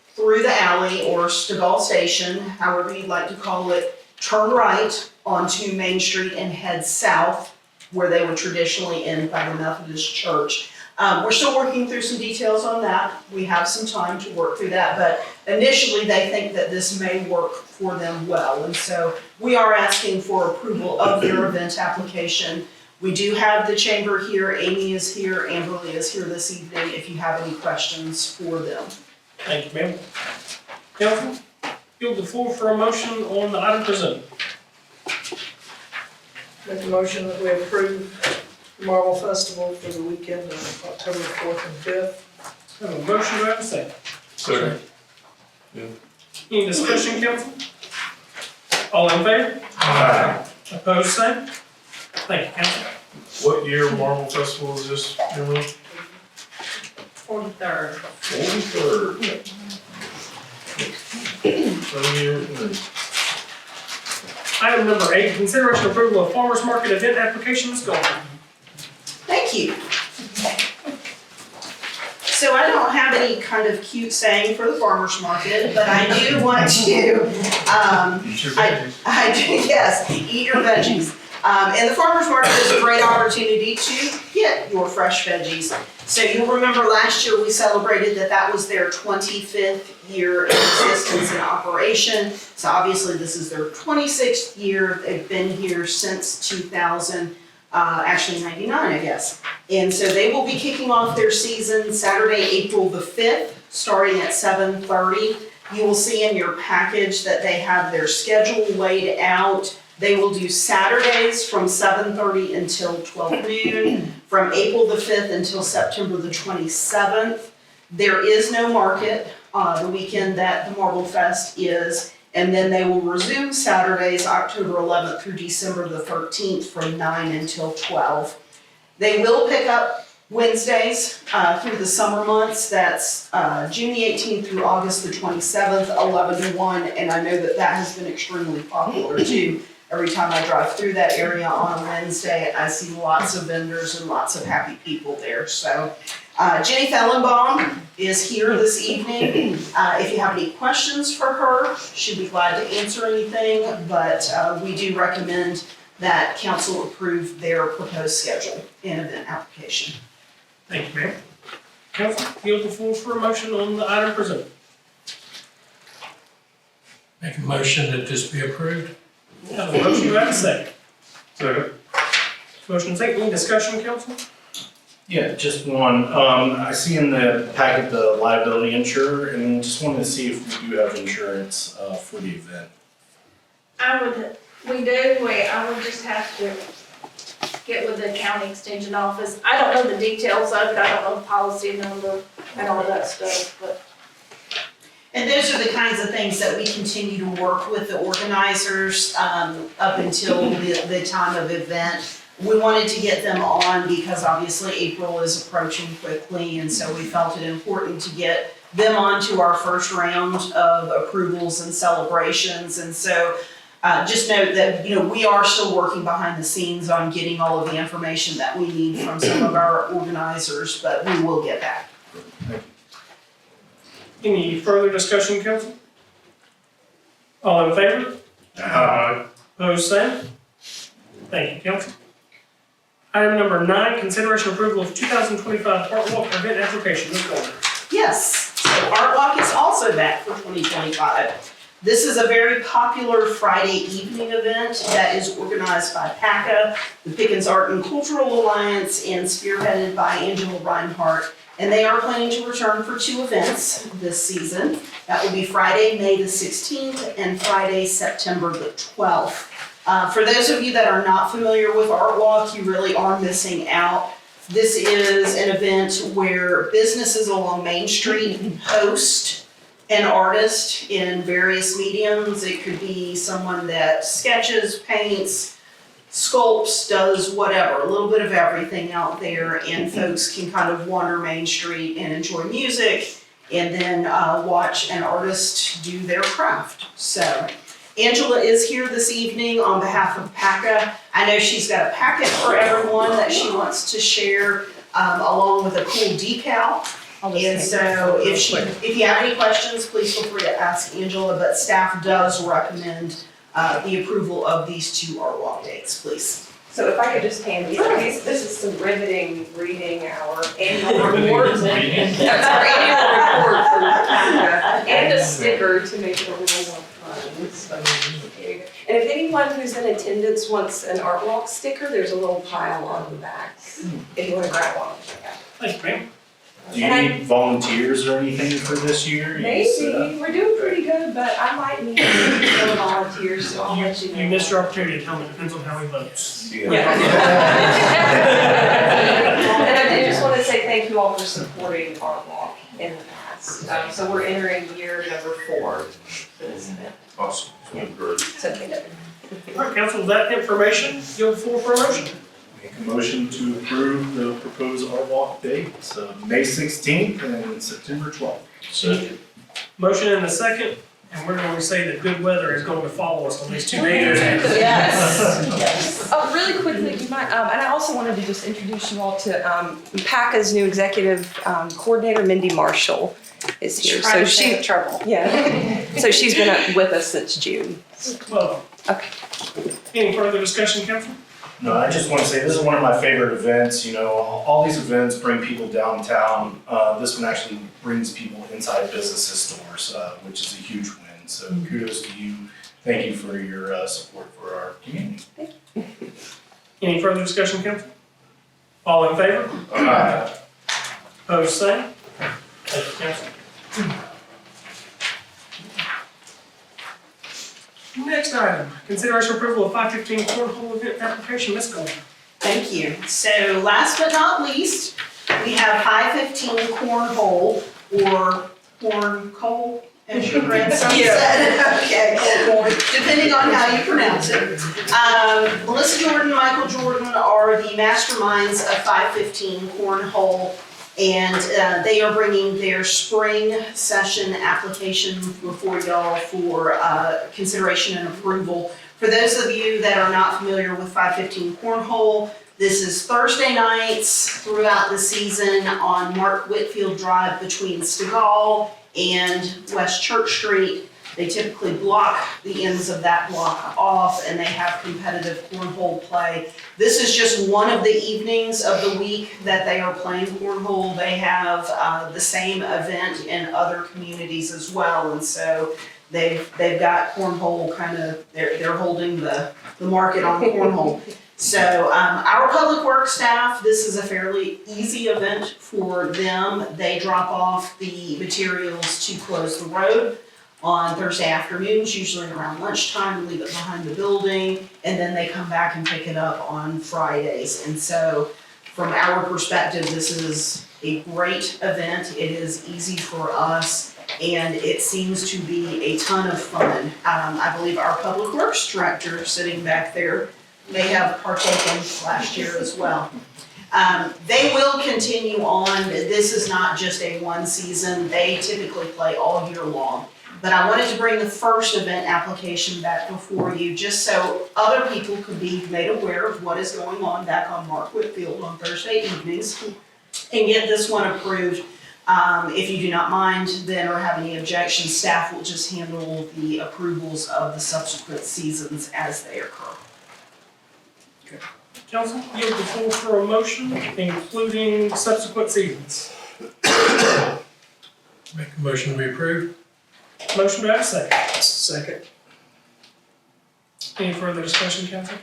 through the alley or Stegall Station, however you'd like to call it, turn right onto Main Street and head south where they would traditionally end by the Methodist Church. We're still working through some details on that. We have some time to work through that, but initially they think that this may work for them well. And so we are asking for approval of their event application. We do have the chamber here, Amy is here, Amberly is here this evening if you have any questions for them. Thank you, ma'am. Council, yield the floor for a motion on the item presented. Make a motion that we approve the Marble Festival for the weekend of October 4th and 5th. Have a motion, do I have a second? Second. Any discussion, council? All in favor? Aye. Opposed, same? Thank you, council. What year Marble Festival is this, Emily? 43rd. 43rd. 20 years. Item number 8, consideration approval of farmer's market event application. Ms. Gold. Thank you. So I don't have any kind of cute saying for the farmer's market, but I do want to, Eat your veggies. I do, yes, eat your veggies. And the farmer's market is a great opportunity to get your fresh veggies. So you'll remember last year we celebrated that was their 25th year in existence and operation. So obviously this is their 26th year. They've been here since 2000. Actually 99, I guess. And so they will be kicking off their season Saturday, April the 5th, starting at 7:30. You will see in your package that they have their schedule laid out. They will do Saturdays from 7:30 until 12 noon, from April the 5th until September the 27th. There is no market the weekend that the Marble Fest is. And then they will resume Saturdays, October 11th through December the 13th from 9 until 12. They will pick up Wednesdays through the summer months. That's June the 18th through August the 27th, 11 to 1. And I know that that has been extremely popular too. Every time I drive through that area on a Wednesday, I see lots of vendors and lots of happy people there. So Jenny Fellenbaum is here this evening. If you have any questions for her, she'd be glad to answer anything, but we do recommend that council approve their proposed schedule and event application. Thank you, ma'am. Council, yield the floor for a motion on the item presented. Make a motion that this be approved. Have a motion, do I have a second? Second. Motion second, any discussion, council? Yeah, just one. I see in the packet the liability insurer, and just wanted to see if we do have insurance for the event. We do, I would just have to get with the county extension office. I don't know the details of it, I don't know the policy number and all that stuff, but. And those are the kinds of things that we continue to work with the organizers up until the time of event. We wanted to get them on because obviously April is approaching quickly, and so we felt it important to get them on to our first round of approvals and celebrations. And so Just note that, we are still working behind the scenes on getting all of the information that we need from some of our organizers, but we will get that. Any further discussion, council? All in favor? Opposed, same? Thank you, council. Item number 9, consideration approval of 2025 Art Walk event application. Ms. Golden. Yes, so Art Walk is also back for 2025. This is a very popular Friday evening event that is organized by PACA, the Pickens Art and Cultural Alliance, and spearheaded by Angela Reinhardt. And they are planning to return for 2 events this season. That will be Friday, May the 16th, and Friday, September the 12th. For those of you that are not familiar with Art Walk, you really are missing out. This is an event where businesses along Main Street host an artist in various mediums. It could be someone that sketches, paints, sculpts, does whatever, a little bit of everything out there, and folks can kind of wander Main Street and enjoy music and then watch an artist do their craft. So Angela is here this evening on behalf of PACA. I know she's got a packet for everyone that she wants to share, along with a cool decal. And so if you have any questions, please feel free to ask Angela, but staff does recommend the approval of these 2 Art Walk dates, please. So if I could just hand these, this is some riveting reading our annual report. That's our annual report for PACA, and a sticker to make it a little more fun. So, and if anyone who's in attendance wants an Art Walk sticker, there's a little pile on the back, if you want to grab one. Thanks, ma'am. Do you need volunteers or anything for this year? Maybe, we're doing pretty good, but I might need some volunteers, so I'll let you know. You missed your opportunity to tell me, it depends on how he votes. Yeah. And I just want to say thank you all for supporting Art Walk in the past. So we're entering year number 4 for this event. Awesome. Great. So thank you. All right, council, with that information, yield the floor for a motion. Make a motion to approve the proposed Art Walk dates, May 16th and September 12th. Second. Motion and a second, and we're going to say that good weather is going to follow us on these 2 days. Yes. Oh, really quickly, you might, and I also wanted to just introduce you all to PACA's new executive coordinator, Mindy Marshall, is here. So she, trouble. yeah. So she's been with us since June. Well, Okay. any further discussion, council? No, I just want to say this is one of my favorite events. All these events bring people downtown. This one actually brings people inside businesses stores, which is a huge win. So kudos to you. Thank you for your support for our community. Any further discussion, council? All in favor? Opposed, same? Thank you, council. Next item, consideration approval of 515 cornhole event application. Ms. Golden. Thank you. So last but not least, we have 515 cornhole, or cornhole, as your grandson said. Okay, depending on how you pronounce it. Melissa Jordan, Michael Jordan are the masterminds of 515 cornhole, and they are bringing their spring session application before y'all for consideration and approval. For those of you that are not familiar with 515 cornhole, this is Thursday nights throughout the season on Mark Whitfield Drive between Stegall and West Church Street. They typically block the ends of that block off, and they have competitive cornhole play. This is just one of the evenings of the week that they are playing cornhole. They have the same event in other communities as well, and so they've got cornhole kind of, they're holding the market on cornhole. So our public works staff, this is a fairly easy event for them. They drop off the materials to close the road on Thursday afternoons, usually around lunchtime, leave it behind the building, and then they come back and pick it up on Fridays. And so from our perspective, this is a great event. It is easy for us, and it seems to be a ton of fun. I believe our public works director sitting back there may have partaken last year as well. They will continue on. This is not just a one season. They typically play all year long. But I wanted to bring the first event application back before you, just so other people could be made aware of what is going on back on Mark Whitfield on Thursday evenings, and get this one approved. If you do not mind then or have any objections, staff will just handle the approvals of the subsequent seasons as they occur. Council, yield the floor for a motion, including subsequent seasons. Make a motion we approve. Motion, do I have a second? Second. Any further discussion, council?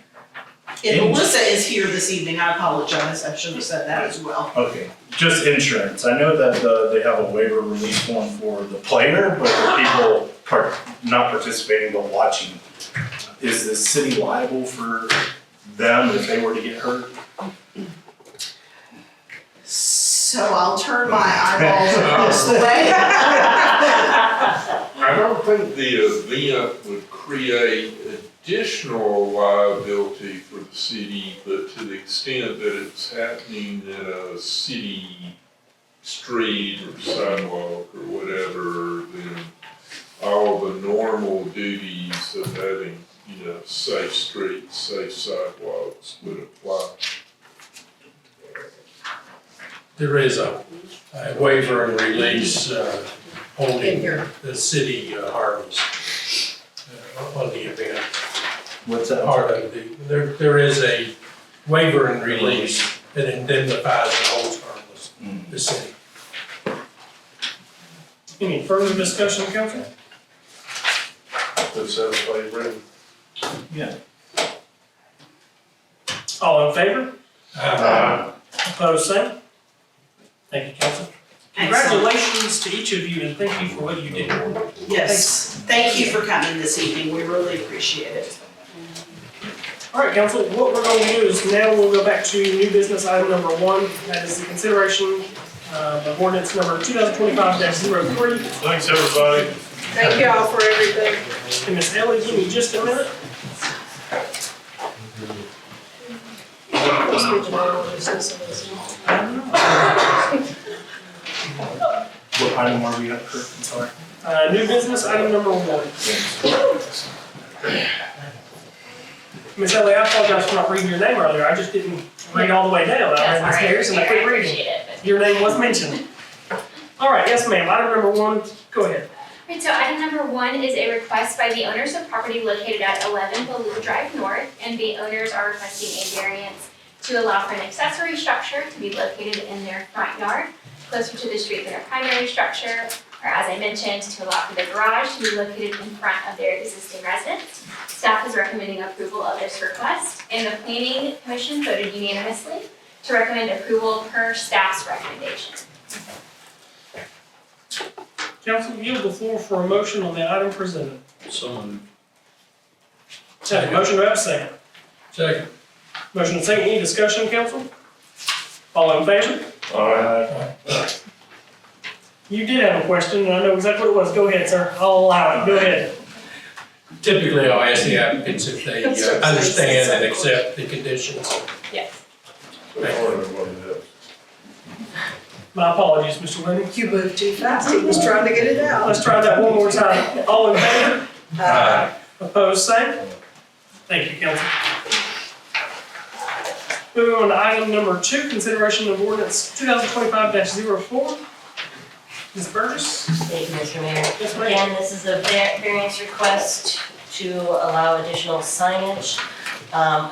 If Melissa is here this evening, I apologize, I should have said that as well. Okay, just insurance. I know that they have a waiver release form for the player, but for people not participating but watching, is the city liable for them if they were to get hurt? So I'll turn my eyeballs across the way. I don't think the event would create additional liability for the city, but to the extent that it's happening in a city street or sidewalk or whatever, then all the normal duties of having, safe streets, safe sidewalks would apply. There is a waiver and release holding the city harmless on the event. What's that? Part of there is a waiver and release that indemnifies and holds harmless the city. Any further discussion, council? That satisfies Brandon? Yeah. All in favor? Opposed, same? Thank you, council. Congratulations to each of you, and thank you for what you did. Yes, thank you for coming this evening, we really appreciate it. All right, council, what we're going to do is now we'll go back to new business item number 1. That is the consideration of ordinance number 2025-03. Thanks, everybody. Thank you all for everything. And Ms. Ellie, give me just a minute. What item are we at, Kurt? I'm sorry. New business item number 1. Ms. Ellie, I apologize for not reading your name earlier. I just didn't read all the way down. I read Ms. Harris and I couldn't read it. Your name was mentioned. All right, yes, ma'am. Item number 1, go ahead. Right, so item number 1 is a request by the owners of property located at 11 Ballew Drive North, and the owners are requesting a variance to allow for an accessory structure to be located in their front yard, closer to the street than a primary structure, or as I mentioned, to allow for the garage to be located in front of their existing residence. Staff is recommending approval of this request, and the planning commission voted unanimously to recommend approval per staff's recommendation. Council, yield the floor for a motion on the item presented. So moved. Second. Motion, do I have a second? Second. Motion and second. Any discussion, council? All in favor? You did have a question, and I know exactly what it was. Go ahead, sir. I'll allow it. Go ahead. Typically, I'll ask the applicants if they understand and accept the conditions. Yes. My apologies, Mr. Lennon. You moved too fast, he was trying to get it out. Let's try that one more time. All in favor? Opposed, same? Thank you, council. Moving on to item number 2, consideration of ordinance 2025-04. Ms. Burgess? Thank you, Mr. Mayor. Yes, ma'am. Again, this is a variance request to allow additional signage.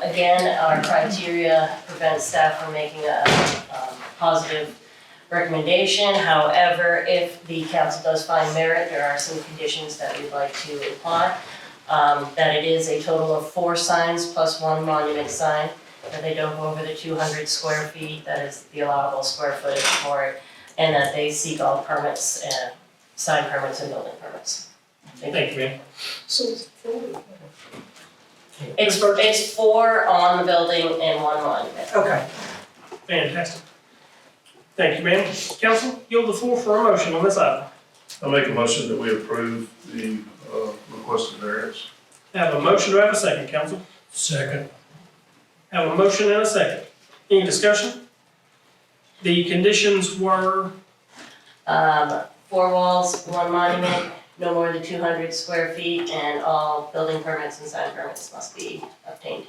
Again, our criteria prevents staff from making a positive recommendation. However, if the council does find merit, there are some conditions that we'd like to apply. That it is a total of 4 signs plus 1 monument sign, that they don't go over the 200 square feet, that is the allowable square footage for it, and that they seek all permits, sign permits and building permits. Thank you, ma'am. It's 4 on the building and 1 monument. Okay. Fantastic. Thank you, ma'am. Council, yield the floor for a motion on this item. I'll make a motion that we approve the requested variance. Have a motion, do I have a second, council? Second. Have a motion and a second. Any discussion? The conditions were? 4 walls, 1 monument, no more than 200 square feet, and all building permits and sign permits must be obtained.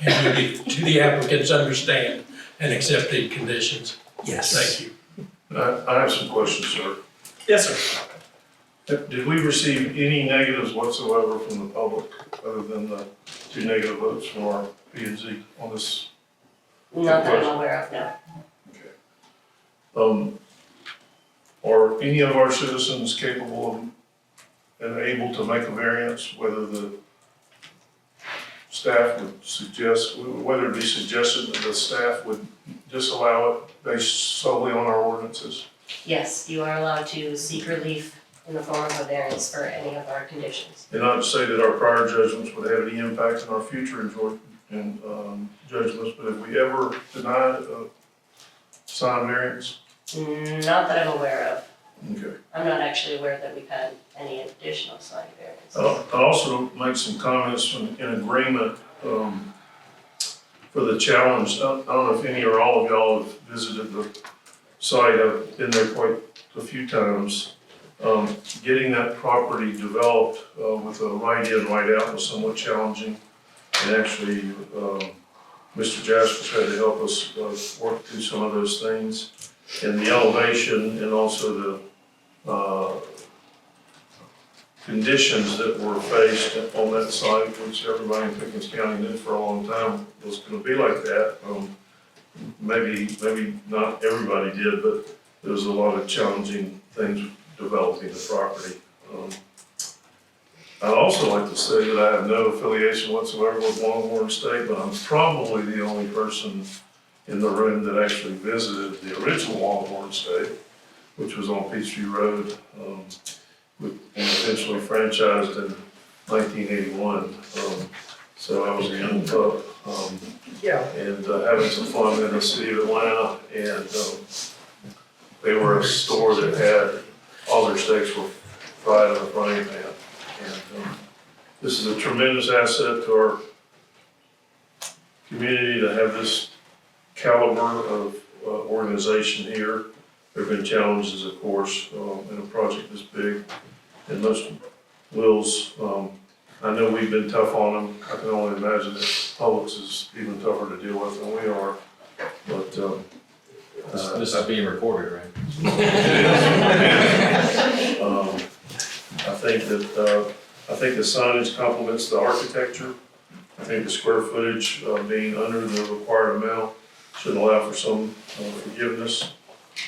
And do the applicants understand and accept the conditions? Yes. Thank you. I have some questions, sir. Yes, sir. Did we receive any negatives whatsoever from the public, other than the 2 negative votes from our P and Z on this? Not that I'm aware of, no. Are any of our citizens capable of and able to make a variance, whether the staff would suggest, whether it be suggested that the staff would disallow it based solely on our ordinances? Yes, you are allowed to seek relief in the form of a variance for any of our conditions. And not to say that our prior judgments would have any impact on our future judgments, but have we ever denied a sign variance? Not that I'm aware of. Okay. I'm not actually aware that we've had any additional sign variances. I'll also make some comments in agreement for the challenge. I don't know if any or all of y'all have visited the site. I've been there quite a few times. Getting that property developed with a right in, right out was somewhat challenging. And actually, Mr. Jasper had to help us work through some of those things. And the elevation and also the conditions that were faced on that site, which everybody in Pickens County knew for a long time was going to be like that. Maybe not everybody did, but there was a lot of challenging things developing the property. I'd also like to say that I have no affiliation whatsoever with Longhorn State, but I'm probably the only person in the room that actually visited the original Longhorn State, which was on Peachtree Road, and eventually franchised in 1981. So I was a young pup, and having some fun in the city of Atlanta, and they were a store that had, all their steaks were fried in a frying pan. And this is a tremendous asset to our community to have this caliber of organization here. There have been challenges, of course, in a project this big. And most wills, I know we've been tough on them. I can only imagine that Publix is even tougher to deal with than we are. But this is being recorded, right? I think the signage complements the architecture. I think the square footage being under the required amount should allow for some forgiveness.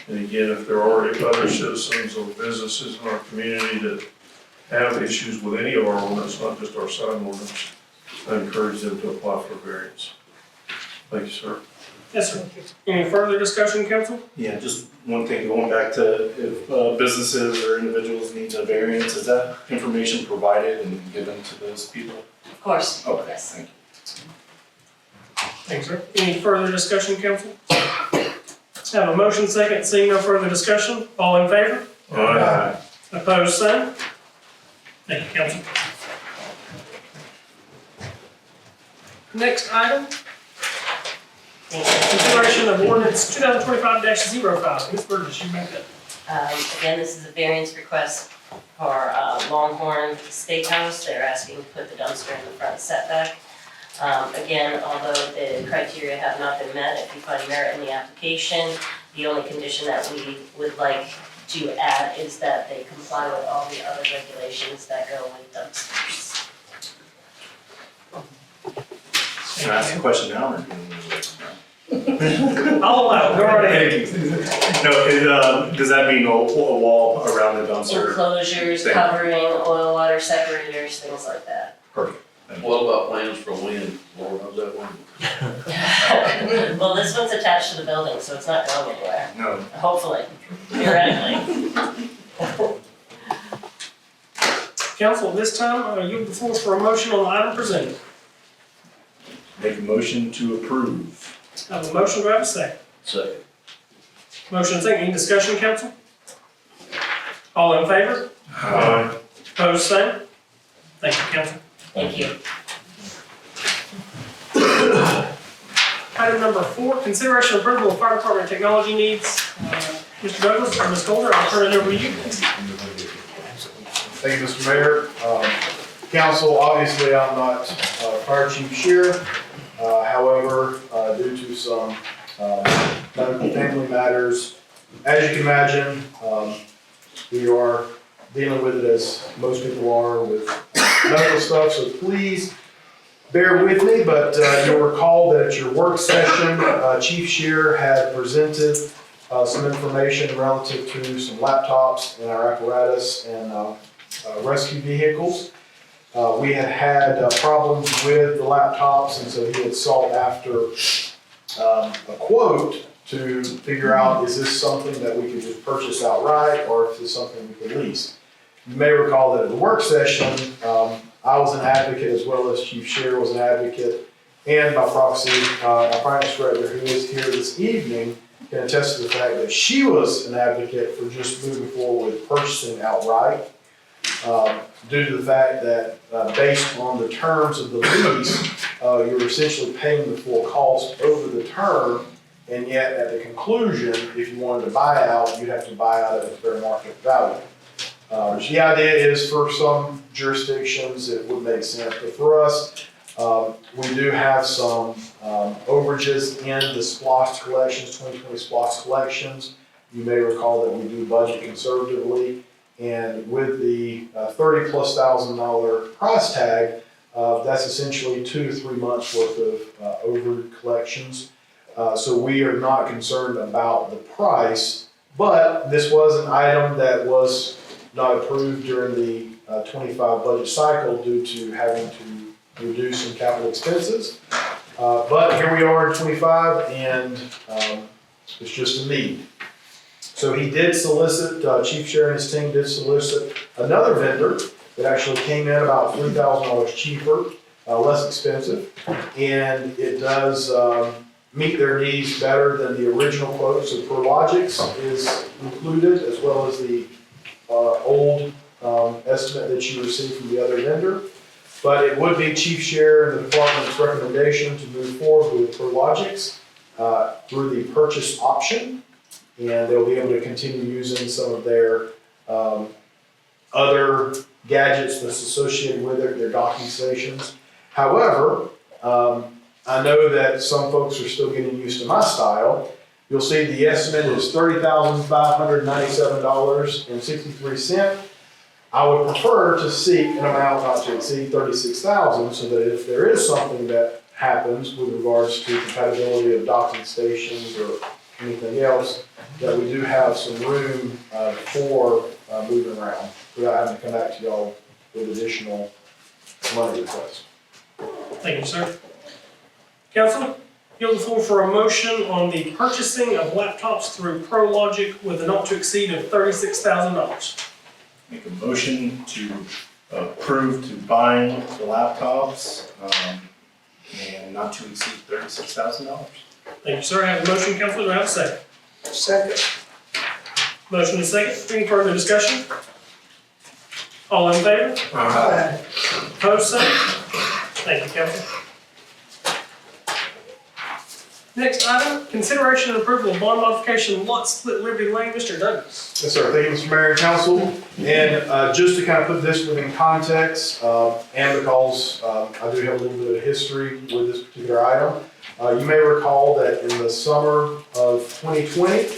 And again, if there are other citizens or businesses in our community that have issues with any of our ordinance, not just our sign ordinance, I encourage them to apply for variance. Thank you, sir. Yes, sir. Any further discussion, council? Yeah, just one thing, going back to if businesses or individuals need a variance, is that information provided and given to those people? Of course. Okay, yes. thank you. Thanks, sir. Any further discussion, council? Have a motion second, seeing no further discussion. All in favor? Aye. Opposed, same. Thank you, council. Next item, consideration of ordinance 2025-05. Ms. Burgess, you make that. Again, this is a variance request for Longhorn Steakhouse. They're asking to put the dumpster in the front setback. Again, although the criteria have not been met, if you find merit in the application, the only condition that we would like to add is that they comply with all the other regulations that go with dumpsters. Can I ask a question now or? I'll allow it, go right ahead. No, does that mean a wall around the dumpster? Enclosures, covering, oil, water separators, things like that. Perfect. What about plans for wind? Lord, how's that wind? Well, this one's attached to the building, so it's not going anywhere. No. Hopefully, theoretically. Council, at this time, I yield the floor for a motion on the item presented. Make a motion to approve. I have a motion, do I have a second? Second. Motion and second, any discussion, council? All in favor? Aye. Opposed, same. Thank you, council. Thank you. Item number 4, consideration of approval of fire department technology needs. Mr. Douglas or Ms. Golder, I'll turn it over to you. Thank you, Mr. Mayor. Council, obviously, I'm not Fire Chief Sheriff. However, due to some medical family matters, as you can imagine, we are dealing with it as most people are with medical stuff, so please bear with me, but you'll recall that at your work session, Chief Shear had presented some information relative to some laptops in our apparatus and rescue vehicles. We had problems with the laptops, and so he had sought after a quote to figure out, is this something that we could just purchase outright, or if it's something we could lease? You may recall that at the work session, I was an advocate as well as Chief Shear was an advocate, and by proxy, our finance director, who is here this evening, can attest to the fact that she was an advocate for just moving forward with purchasing outright, due to the fact that based on the terms of the lease, you're essentially paying the full cost over the term, and yet at the conclusion, if you wanted to buy out, you'd have to buy out at a fair market value. The idea is for some jurisdictions it would make sense, but for us, we do have some overages in the SPLOST collections, 2020 SPLOST collections. You may recall that we do budget conservatively, and with the $30,000+ price tag, that's essentially 2 to 3 months worth of over collections. So we are not concerned about the price, but this was an item that was not approved during the 25 budget cycle due to having to reduce some capital expenses. But here we are in 25, and it's just a need. So he did solicit, Chief Shear and his team did solicit another vendor that actually came in about $3,000 cheaper, less expensive, and it does meet their needs better than the original quote. So Prologix is included, as well as the old estimate that you received from the other vendor. But it would be Chief Shear and the department's recommendation to move forward with Prologix through the purchase option, and they'll be able to continue using some of their other gadgets that's associated with it, their docking stations. However, I know that some folks are still getting used to my style. You'll see the estimate is $30,597.63. I would prefer to seek an amount not to exceed $36,000, so that if there is something that happens with regards to compatibility of docking stations or anything else, that we do have some room for moving around without having to come back to y'all with additional money requests. Thank you, sir. Council, yield the floor for a motion on the purchasing of laptops through Prologix with a not to exceed of $36,000. Make a motion to approve to buying the laptops, and not to exceed $36,000. Thank you, sir. I have a motion, Council. Do I have a second? Second. Motion is second. Any further discussion? All in favor? Aye. Opposed, same? Thank you, Council. Next item, consideration and approval of bond modification lot split Liberty Lane. Mr. Douglas. Yes, sir. Thank you, Mr. Mayor and Council. And just to kind of put this within context, and because I do have a little bit of history with this particular item, you may recall that in the summer of 2020,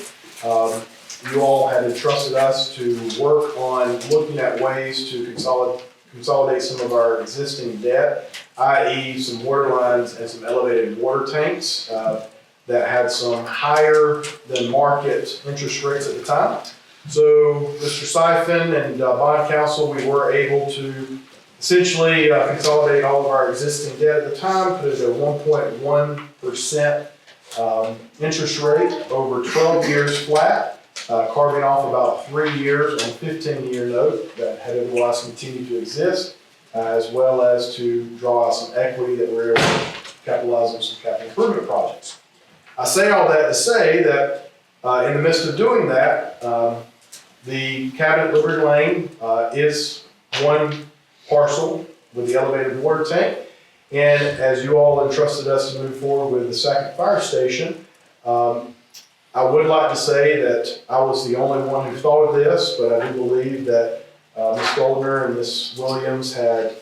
you all had entrusted us to work on looking at ways to consolidate some of our existing debt, i.e. some water lines and some elevated water tanks that had some higher than market interest rates at the time. So Mr. Siphon and Bond Council, we were able to essentially consolidate all of our existing debt at the time, put it at a 1.1% interest rate over 12 years flat, carving off about 3 years on a 15-year note that had otherwise continued to exist, as well as to draw out some equity that we're able to capitalize on some capital improvement projects. I say all that to say that in the midst of doing that, the Cabinet Liberty Lane is one parcel with the elevated water tank, and as you all entrusted us to move forward with the second fire station, I would like to say that I was the only one who thought of this, but I do believe that Ms. Goldner and Ms. Williams had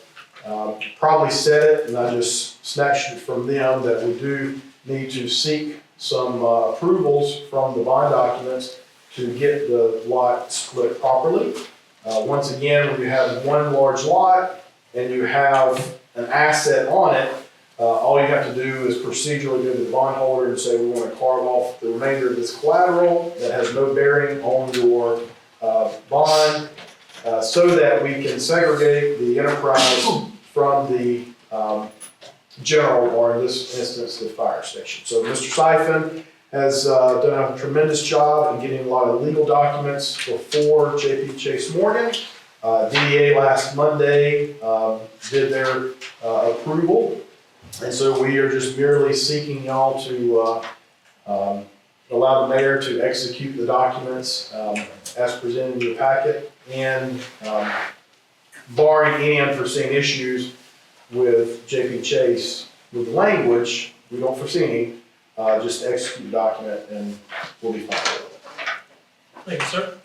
probably said it, and I just snatched it from them, that we do need to seek some approvals from the bond documents to get the lot split properly. Once again, when you have one large lot and you have an asset on it, all you have to do is procedurally go to the bondholder and say, we want to carve off the remainder of this collateral that has no bearing on your bond, so that we can segregate the enterprise from the general, or in this instance, the fire station. So Mr. Siphon has done a tremendous job in getting a lot of legal documents before JP Chase Morgan. DEA last Monday did their approval, and so we are just merely seeking y'all to allow the mayor to execute the documents as presented in your packet, and barring any unforeseen issues with JP Chase with the language, we don't foresee any, just execute the document and we'll be fine. Thank you, sir.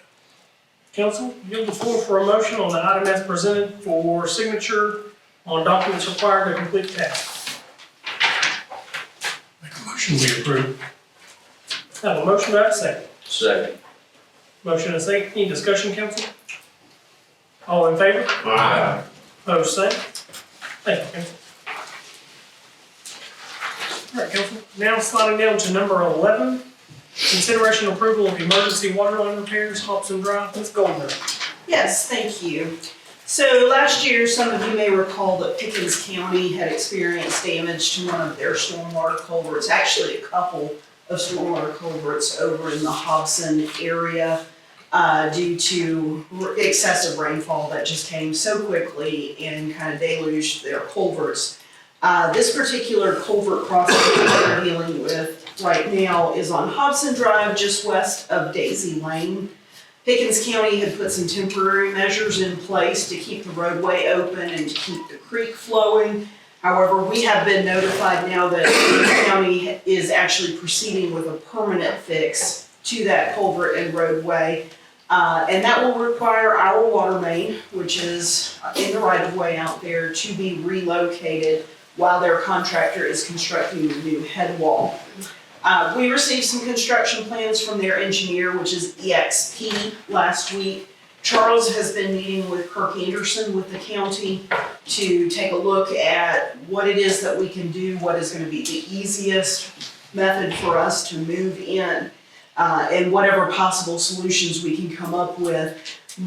Council, yield the floor for a motion on the item as presented for signature on documents required to complete the task. Make a motion, we approve. Have a motion, do I have a second? Second. Motion and a second, any discussion, council? All in favor? Aye. Opposed, same. Thank you, council. All right, council, now sliding down to number 11, consideration approval of emergency water line repairs, Hobson Drive, Ms. Goldner. Yes, thank you. So last year, some of you may recall that Pickens County had experienced damage to one of their stormwater culverts, actually a couple of stormwater culverts over in the Hobson area due to excessive rainfall that just came so quickly and kind of deluged their culverts. This particular culvert project that we're dealing with right now is on Hobson Drive, just west of Daisy Lane. Pickens County had put some temporary measures in place to keep the roadway open and to keep the creek flowing. However, we have been notified now that Pickens County is actually proceeding with a permanent fix to that culvert and roadway. And that will require our water main, which is in the right of way out there, to be relocated while their contractor is constructing the new head wall. We received some construction plans from their engineer, which is EXP, last week. Charles has been meeting with Kirk Anderson with the county to take a look at what it is that we can do, what is going to be the easiest method for us to move in, and whatever possible solutions we can come up with.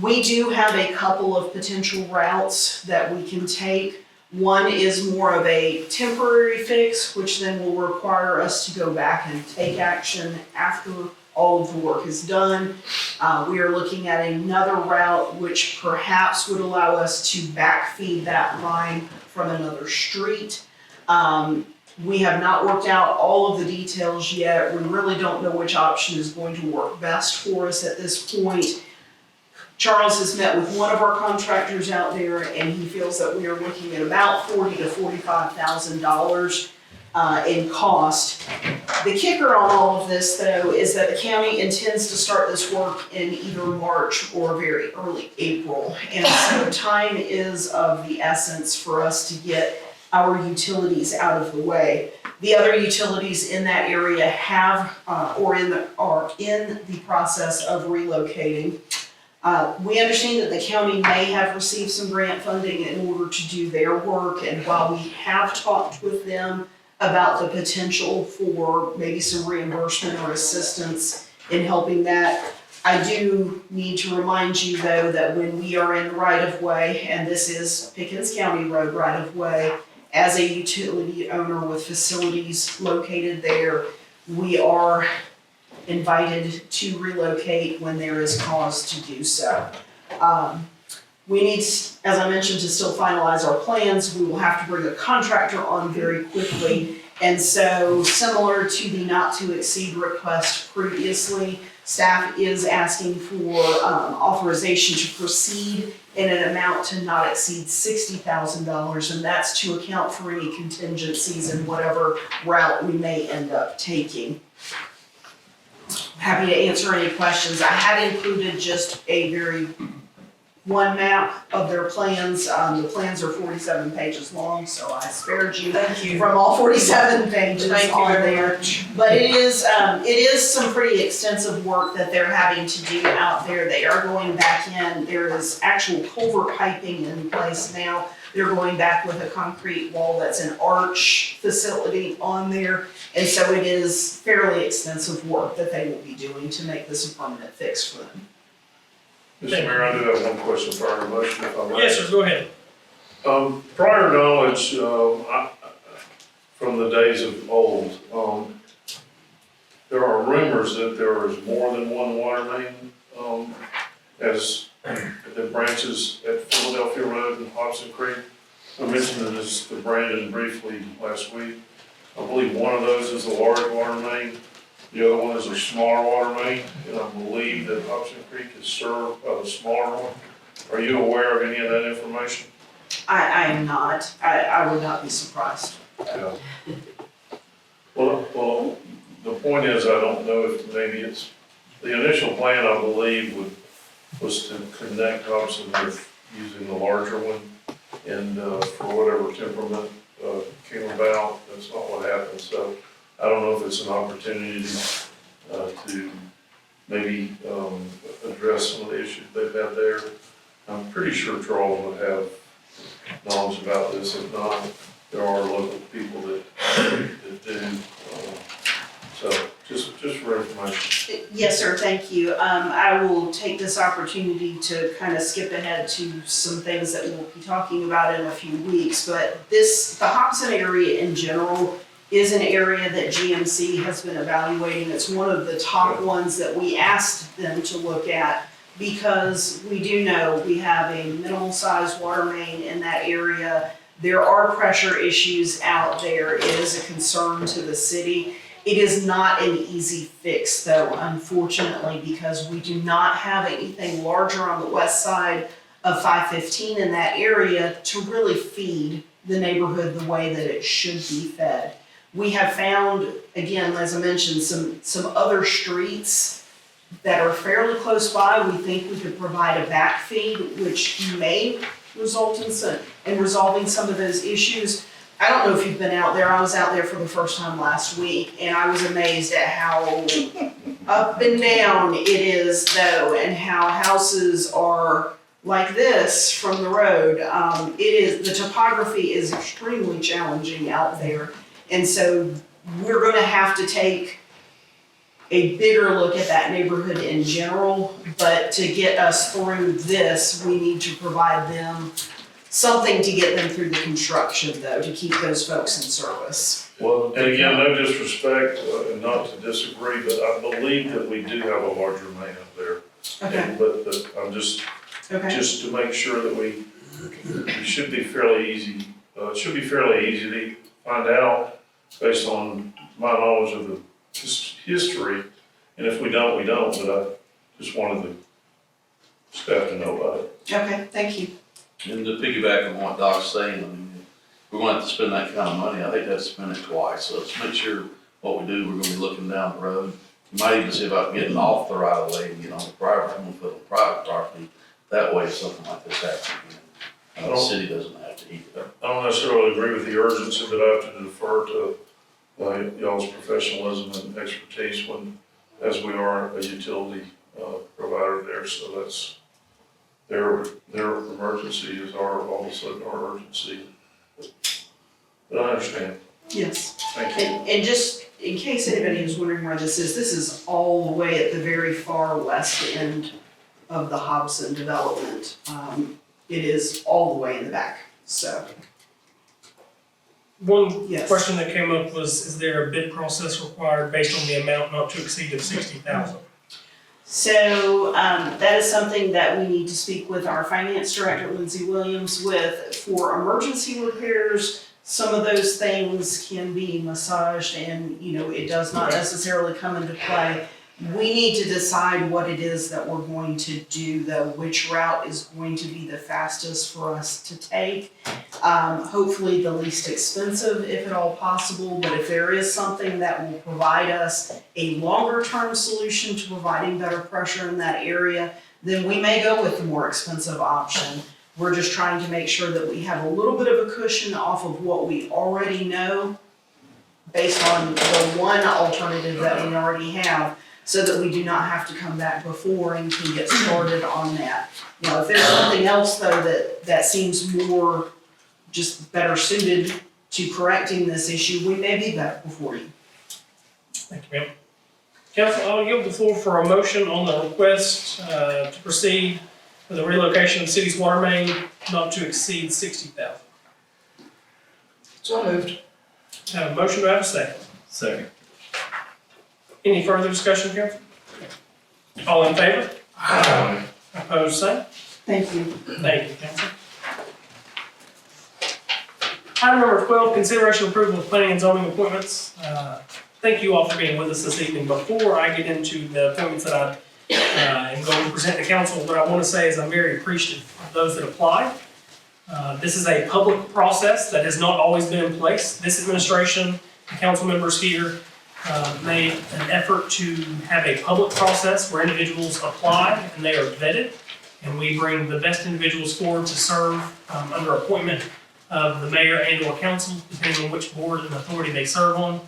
We do have a couple of potential routes that we can take. One is more of a temporary fix, which then will require us to go back and take action after all of the work is done. We are looking at another route which perhaps would allow us to backfeed that line from another street. We have not worked out all of the details yet. We really don't know which option is going to work best for us at this point. Charles has met with one of our contractors out there, and he feels that we are looking at about $40,000 to $45,000 in cost. The kicker on all of this, though, is that the county intends to start this work in either March or very early April. And so time is of the essence for us to get our utilities out of the way. The other utilities in that area have are in the process of relocating. We understand that the county may have received some grant funding in order to do their work, and while we have talked with them about the potential for maybe some reimbursement or assistance in helping that, I do need to remind you, though, that when we are in right-of-way, and this is Pickens County Road right-of-way, as a utility owner with facilities located there, we are invited to relocate when there is cause to do so. We need, as I mentioned, to still finalize our plans. We will have to bring a contractor on very quickly. And so, similar to the not to exceed request previously, staff is asking for authorization to proceed in an amount to not exceed $60,000, and that's to account for any contingencies in whatever route we may end up taking. Happy to answer any questions. I had included just a very one map of their plans. The plans are 47 pages long, so I spared you Thank you. from all 47 pages Thank you on very there. much. But it is some pretty extensive work that they're having to do out there. They are going back in, there is actual culvert piping in place now. They're going back with a concrete wall that's an arch facility on there. And so it is fairly extensive work that they will be doing to make this a permanent fix for them. Mr. Mayor, I do have one question prior to motion, if I may. Yes, sir, go ahead. Prior knowledge, from the days of old, there are rumors that there is more than one water main, as the branches at Philadelphia Road and Hobson Creek. I mentioned this to Brandon briefly last week. I believe one of those is a large water main. The other one is a smaller water main, and I believe that Hobson Creek is served by the smaller one. Are you aware of any of that information? I am not, I would not be surprised. Yeah. Well, the point is, I don't know if maybe it's, the initial plan, I believe, was to connect Hobson with using the larger one. And, for whatever temperament, came about, that's not what happened. So I don't know if it's an opportunity, to maybe, address some of the issues they've had there. I'm pretty sure Charles would have knowledge about this. If not, there are local people that do. So just for information. Yes, sir, thank you. I will take this opportunity to kind of skip ahead to some things that we'll be talking about in a few weeks. But the Hobson area in general is an area that GMC has been evaluating. It's one of the top ones that we asked them to look at because we do know we have a minimal sized water main in that area. There are pressure issues out there. It is a concern to the city. It is not an easy fix though, unfortunately, because we do not have anything larger on the west side of 515 in that area to really feed the neighborhood the way that it should be fed. We have found, again, as I mentioned, some other streets that are fairly close by. We think we could provide a back feed, which may result in resolving some of those issues. I don't know if you've been out there. I was out there for the first time last week, and I was amazed at how up and down it is, though, and how houses are like this from the road. The topography is extremely challenging out there, and so we're going to have to take a bigger look at that neighborhood in general. But to get us through this, we need to provide them something to get them through the construction, though, to keep those folks in service. Well, and again, no disrespect, and not to disagree, but I believe that we do have a larger main up there. Okay. But I'm just to make sure that we should be fairly easy, it should be fairly easy to find out based on my knowledge of the history. And if we don't, we don't, but I just wanted the staff to know about it. Okay, thank you. And to piggyback on what Doc's saying, I mean, if we want to spend that kind of money, I think that's spend it twice. So let's make sure what we do, we're gonna be looking down the road. You might even see about getting off the right of way and get on the private, I'm gonna put on private property. That way, if something like this happens again, the city doesn't have to eat it. I don't necessarily agree with the urgency, but I have to defer to y'all's professionalism and expertise as we are a utility provider there. So that's their emergency is all of a sudden our urgency. But I understand. Yes. Thank you. And just in case anybody is wondering where this is all the way at the very far west end of the Hobson development. It is all the way in the back, so. One Yes. question that came up was, is there a bid process required based on the amount not to exceed of $60,000? So that is something that we need to speak with our finance director, Lindsay Williams, with. For emergency repairs, some of those things can be massaged and, it does not necessarily come into play. We need to decide what it is that we're going to do, though, which route is going to be the fastest for us to take. Hopefully the least expensive, if at all possible, but if there is something that will provide us a longer term solution to providing better pressure in that area, then we may go with the more expensive option. We're just trying to make sure that we have a little bit of a cushion off of what we already know based on the one alternative that we already have, so that we do not have to come back before and can get started on that. You know, if there's something else though that seems more, just better suited to correcting this issue, we may be back before you. Thank you, ma'am. Council, I'll yield the floor for a motion on the request to proceed with the relocation of the city's water main not to exceed $60,000. So moved. Have a motion, do I have a second? Second. Any further discussion, council? All in favor? Aye. Opposed, same? Thank you. Thank you, council. Item number 12, consideration approval of planning and zoning appointments. Thank you all for being with us this evening. Before I get into the appointments that I am going to present to council, what I want to say is I'm very appreciative of those that applied. This is a public process that has not always been in place. This administration, the council members here, made an effort to have a public process where individuals apply and they are vetted. And we bring the best individuals forward to serve under appointment of the mayor and or council, depending on which board and authority they serve on.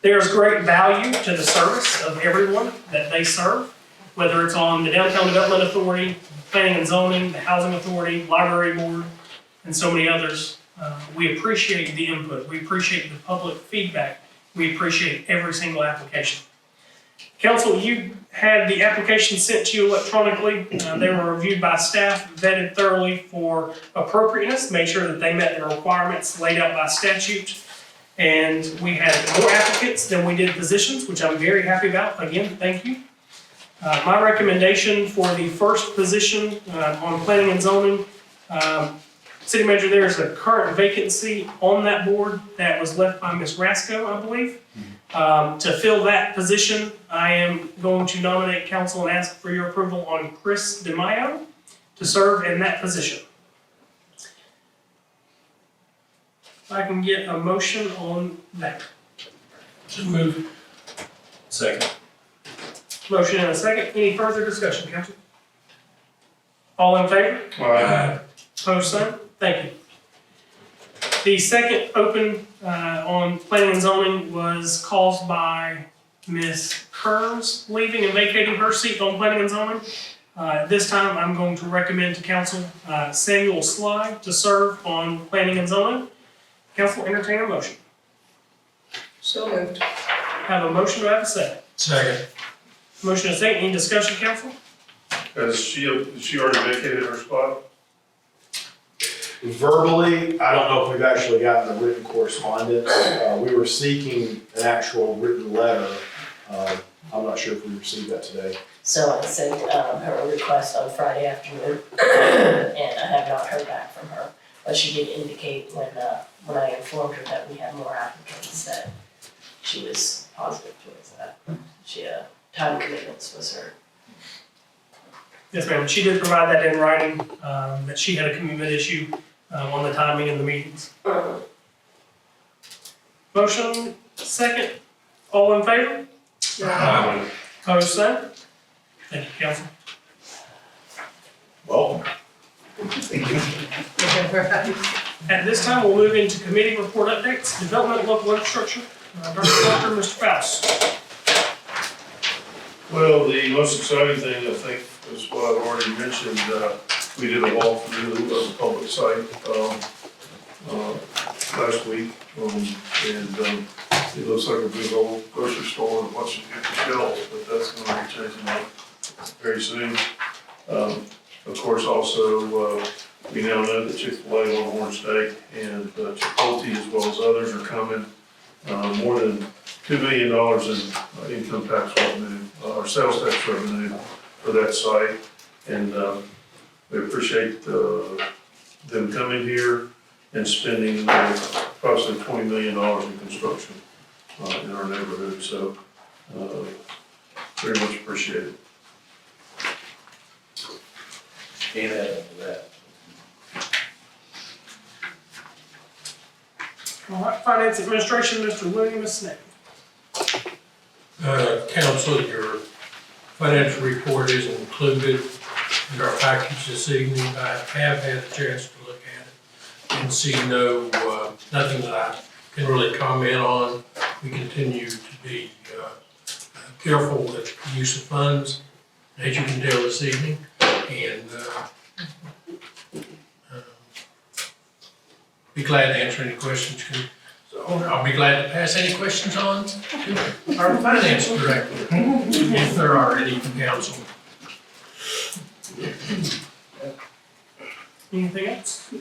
There is great value to the service of everyone that they serve, whether it's on the Downtown Development Authority, Planning and Zoning, the Housing Authority, Library Board, and so many others. We appreciate the input. We appreciate the public feedback. We appreciate every single application. Council, you had the application sent to you electronically. They were reviewed by staff, vetted thoroughly for appropriateness, made sure that they met the requirements laid out by statute. And we had more applicants than we did positions, which I'm very happy about. Again, thank you. My recommendation for the first position on planning and zoning, city manager, there is a current vacancy on that board that was left by Ms. Rasco, I believe. To fill that position, I am going to nominate council and ask for your approval on Chris DeMaio to serve in that position. If I can get a motion on that. So move. Second. Motion and a second. Any further discussion, council? All in favor? Aye. Opposed, same? Thank you. The second open on planning and zoning was caused by Ms. Kearns leaving and vacating her seat on planning and zoning. This time, I'm going to recommend to council Samuel Sly to serve on planning and zoning. Council, entertain a motion. So moved. Have a motion, do I have a second? Second. Motion and a second, any discussion, council? Has she already vacated her spot? Verbally, I don't know if we've actually gotten a written correspondence. We were seeking an actual written letter. I'm not sure if we received that today. So I sent her a request on Friday afternoon, and I have not heard back from her. But she did indicate when I informed her that we had more applicants, that she was positive towards that. She, time commitments was her. Yes, ma'am. She did provide that in writing, that she had a commitment issue on the timing of the meetings. Motion, second. All in favor? Aye. Opposed, same? Thank you, council. Welcome. At this time, we'll move into committee report updates, development of local infrastructure. Director, Mr. Faust. Well, the most exciting thing, I think, is what I've already mentioned. We did a walkthrough of the public site last week. And it looks like a big old grocery store with a bunch of empty shelves, but that's going to be changing up very soon. Of course, also, we now know that Chick-fil-A, Longhorn Steak, and Chipotle, as well as others, are coming. More than $2 million in income tax revenue, or sales tax revenue for that site. And we appreciate them coming here and spending approximately $20 million in construction in our neighborhood. So very much appreciated. Can't add to that. All right, Finance Administration, Mr. William Snell. Council, your financial report is included. in our package this evening. I have had a chance to look at it and see nothing that I can really comment on. We continue to be careful with the use of funds, as you can tell this evening, and be glad to answer any questions. I'll be glad to pass any questions on to our finance director, if there are any from council. Anything else?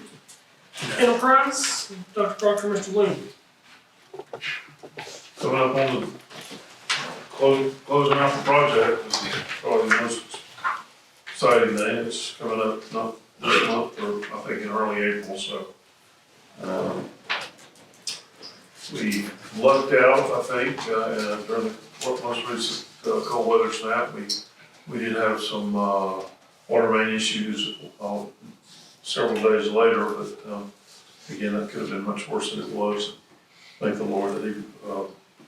Enterprise, Dr. Proctor, Mr. Loon. Coming up on the closing out the project is probably the most exciting thing. It's coming up not this month, or I think in early April, so. We lucked out, I think, during the most recent cold weather snap. We did have some water main issues several days later, but again, that could have been much worse than it was. Thank the Lord that He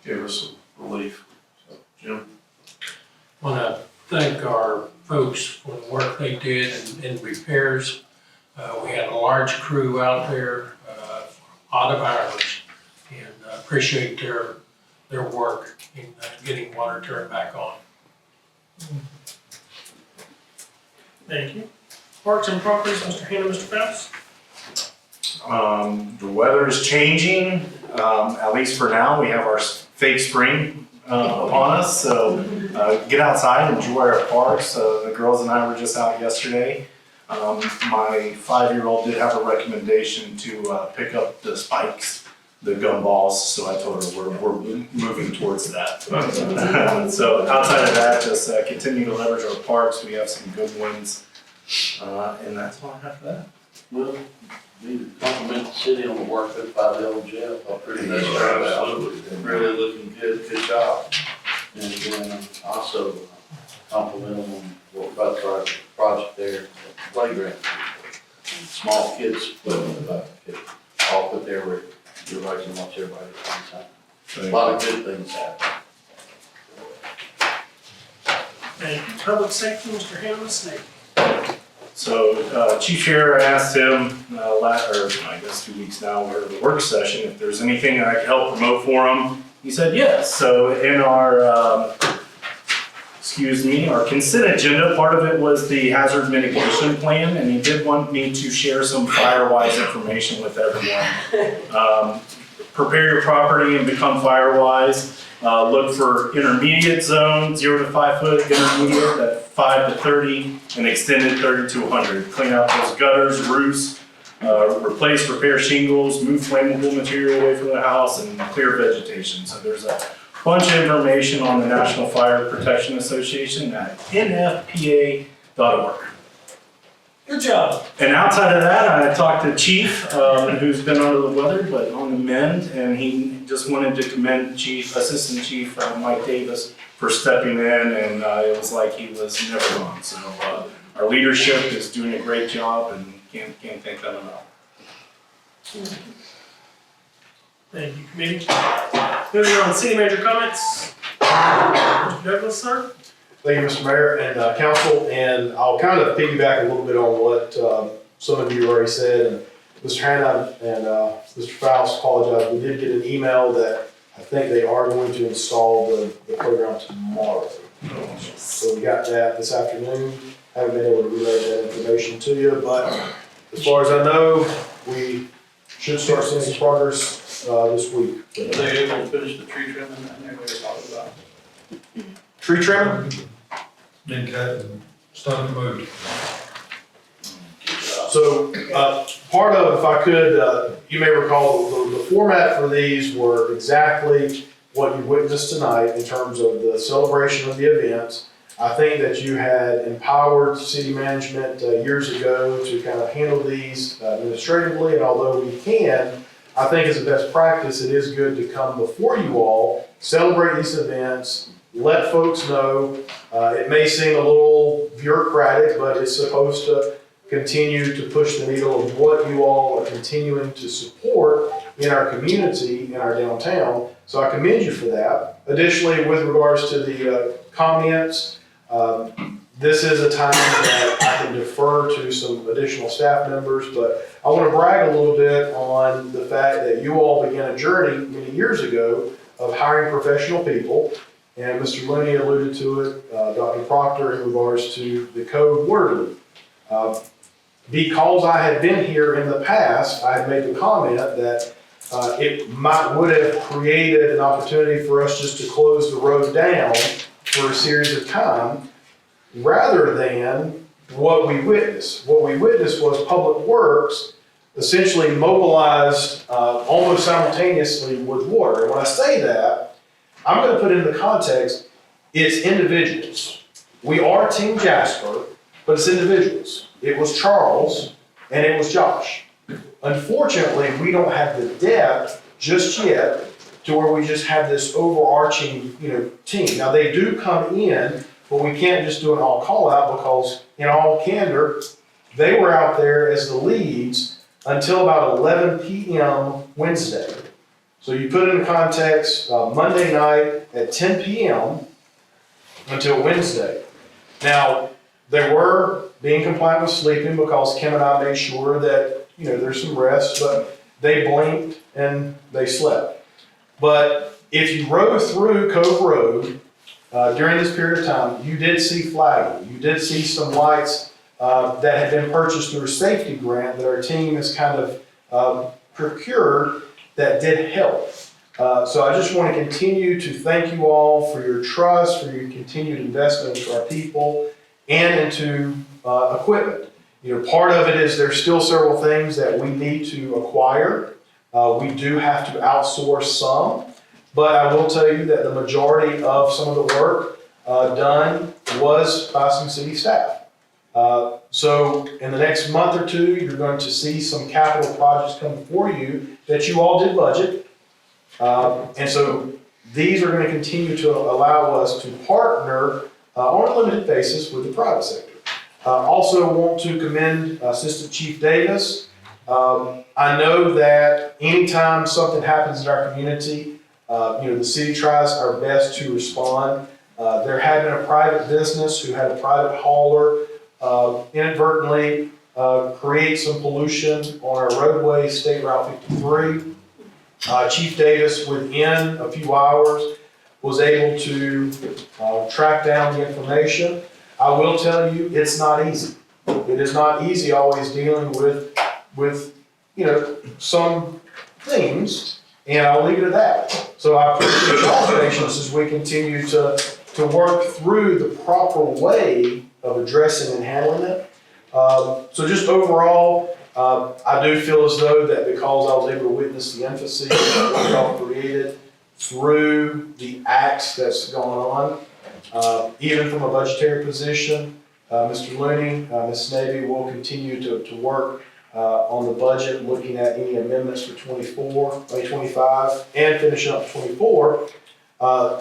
gave us some relief. So, Jim? I want to thank our folks for the work they did in repairs. We had a large crew out there, a lot of hours, and appreciate their work in getting water turned back on. Thank you. Parks and Properties, Mr. Hannah, Mr. Phelps. The weather is changing, at least for now. We have our fake spring upon us, so get outside, enjoy our parks. The girls and I were just out yesterday. My 5-year-old did have a recommendation to pick up the spikes, the gumballs, so I told her we're moving towards that. So outside of that, just continue to leverage our parks. We have some good ones, and that's all I have for that. Well, need to compliment the city on the work done by the old jail. Pretty nice job out. Really looking good, good job. And then also compliment them on what about the project there, at the playground. Small kids playing about the kids, all put there where you're right to watch everybody at the same time. A lot of good things happen. Thank you. Public Safety, Mr. Hannah, Snake. So Chief Share asked him, I guess 2 weeks now, or the work session, if there's anything I could help promote for him. He said yes. So in our, our consent agenda, part of it was the hazard mitigation plan, and he did want me to share some fire-wise information with everyone. Prepare your property and become fire-wise. Look for intermediate zone, 0 to 5 foot, intermediate, that 5 to 30, and extended 30 to 100. Clean out those gutters, roofs, replace, repair shingles, move flammable material away from the house, and clear vegetation. So there's a bunch of information on the National Fire Protection Association at nfpa.org. Good job. And outside of that, I talked to Chief, who's been under the weather, but on the mend, and he just wanted to commend Assistant Chief Mike Davis for stepping in, and it was like he was never gone. So our leadership is doing a great job, and can't thank them enough. Thank you, committee. Moving on, city manager comments. Mr. Douglas, sir. Thank you, Mr. Mayor and council, and I'll kind of piggyback a little bit on what some of you already said. And Mr. Hannah and Mr. Faust, apologize. We did get an email that I think they are going to install the playground tomorrow. So we got that this afternoon. Haven't been able to relay that information to you, but as far as I know, we should start seeing some progress this week. Are they able to finish the tree trimming that they were talking about? Tree trimming? Been cut and starting to move. So part of, if I could, you may recall the format for these were exactly what you witnessed tonight in terms of the celebration of the event. I think that you had empowered city management years ago to kind of handle these administratively, and although we can, I think as a best practice, it is good to come before you all, celebrate these events, let folks know. It may seem a little bureaucratic, but it's supposed to continue to push the needle of what you all are continuing to support in our community, in our downtown. So I commend you for that. Additionally, with regards to the comments, this is a time that I can defer to some additional staff members, but I want to brag a little bit on the fact that you all began a journey many years ago of hiring professional people, and Mr. Looney alluded to it, Dr. Proctor, in regards to the code wording. Because I had been here in the past, I had made the comment that it would have created an opportunity for us just to close the road down for a series of time, rather than what we witnessed. What we witnessed was Public Works essentially mobilized almost simultaneously with water. And when I say that, I'm going to put it in the context, it's individuals. We are Team Jasper, but it's individuals. It was Charles and it was Josh. Unfortunately, we don't have the depth just yet to where we just have this overarching, team. Now they do come in, but we can't just do an all call out because, in all candor, they were out there as the leads until about 11 p.m. Wednesday. So you put it in context, Monday night at 10 p.m. until Wednesday. Now, they were being compliant with sleeping because Kim and I made sure that, there's some rest, but they blinked and they slept. But if you rode through Cove Road during this period of time, you did see flagging. You did see some lights that had been purchased through a safety grant that our team has kind of procured that did help. So I just want to continue to thank you all for your trust, for your continued investment into our people and into equipment. Part of it is there's still several things that we need to acquire. We do have to outsource some, but I will tell you that the majority of some of the work done was by some city staff. So in the next month or two, you're going to see some capital projects come before you that you all did budget. And so these are going to continue to allow us to partner on a limited basis with the private sector. Also want to commend Assistant Chief Davis. I know that anytime something happens in our community, the city tries our best to respond. There had been a private business who had a private hauler inadvertently create some pollution on our roadway, State Route 53. Chief Davis, within a few hours, was able to track down the information. I will tell you, it's not easy. It is not easy always dealing with some things, and I'll leave it at that. So I appreciate y'all's patience as we continue to work through the proper way of addressing and handling it. So just overall, I do feel as though that because I was able to witness the emphasis that what y'all created through the acts that's going on, even from a budgetary position, Mr. Looney, Ms. Snavy will continue to work on the budget, looking at any amendments for 25, and finishing up 24.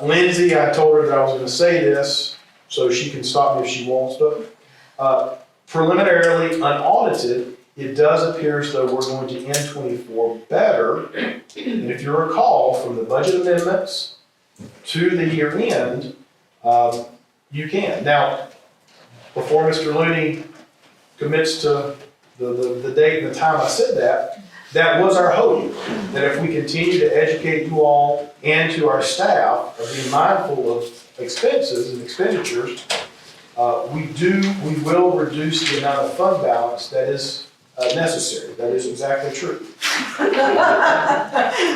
Lindsay, I told her that I was going to say this, so she can stop me if she wants, but preliminarily, unaudited, it does appear as though we're going to end 24 better. And if you recall, from the budget amendments to the year end, you can. Now, before Mr. Looney commits to the date and the time I said that was our hope, that if we continue to educate you all and to our staff of being mindful of expenses and expenditures, we will reduce the amount of fund balance that is necessary. That is exactly true.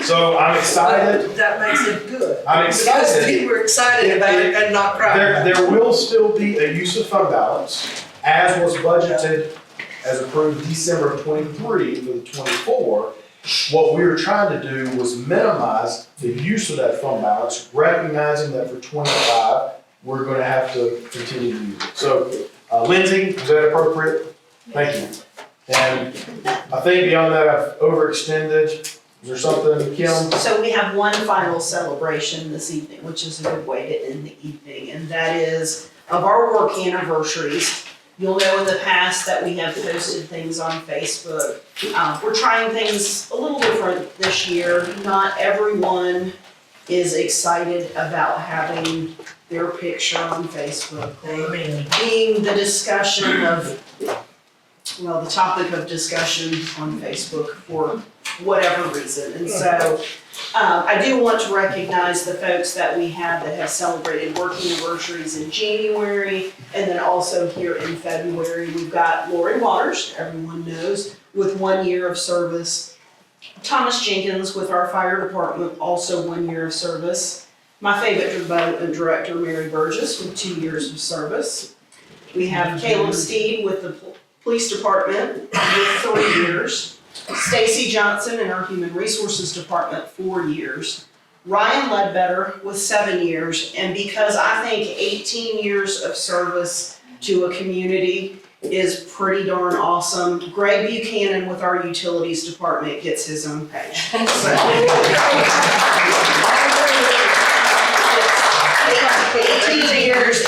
So I'm excited. That makes it good. I'm excited. Because we were excited about it and not crying. There will still be a use of fund balance, as was budgeted, as approved December of 23 for the 24. What we were trying to do was minimize the use of that fund balance, recognizing that for 25, we're going to have to continue to use it. So, Lindsay, is that appropriate? Thank you. And I think beyond that, I've overextended. Is there something, Kim? So we have one final celebration this evening, which is a good way to end the evening, and that is of our work anniversaries. You'll know in the past that we have posted things on Facebook. We're trying things a little different this year. Not everyone is excited about having their picture on Facebook, being the discussion of, well, the topic of discussion on Facebook for whatever reason. And so I do want to recognize the folks that we have that have celebrated work anniversaries in January, and then also here in February. We've got Lori Waters, everyone knows, with 1 year of service. Thomas Jenkins with our fire department, also 1 year of service. My favorite development director, Mary Burgess, with 2 years of service. We have Caleb Steed with the police department with 3 years. Stacy Johnson in our human resources department, 4 years. Ryan Ledbetter with 7 years. And because I think 18 years of service to a community is pretty darn awesome, Greg Buchanan with our utilities department gets his own page. 18 years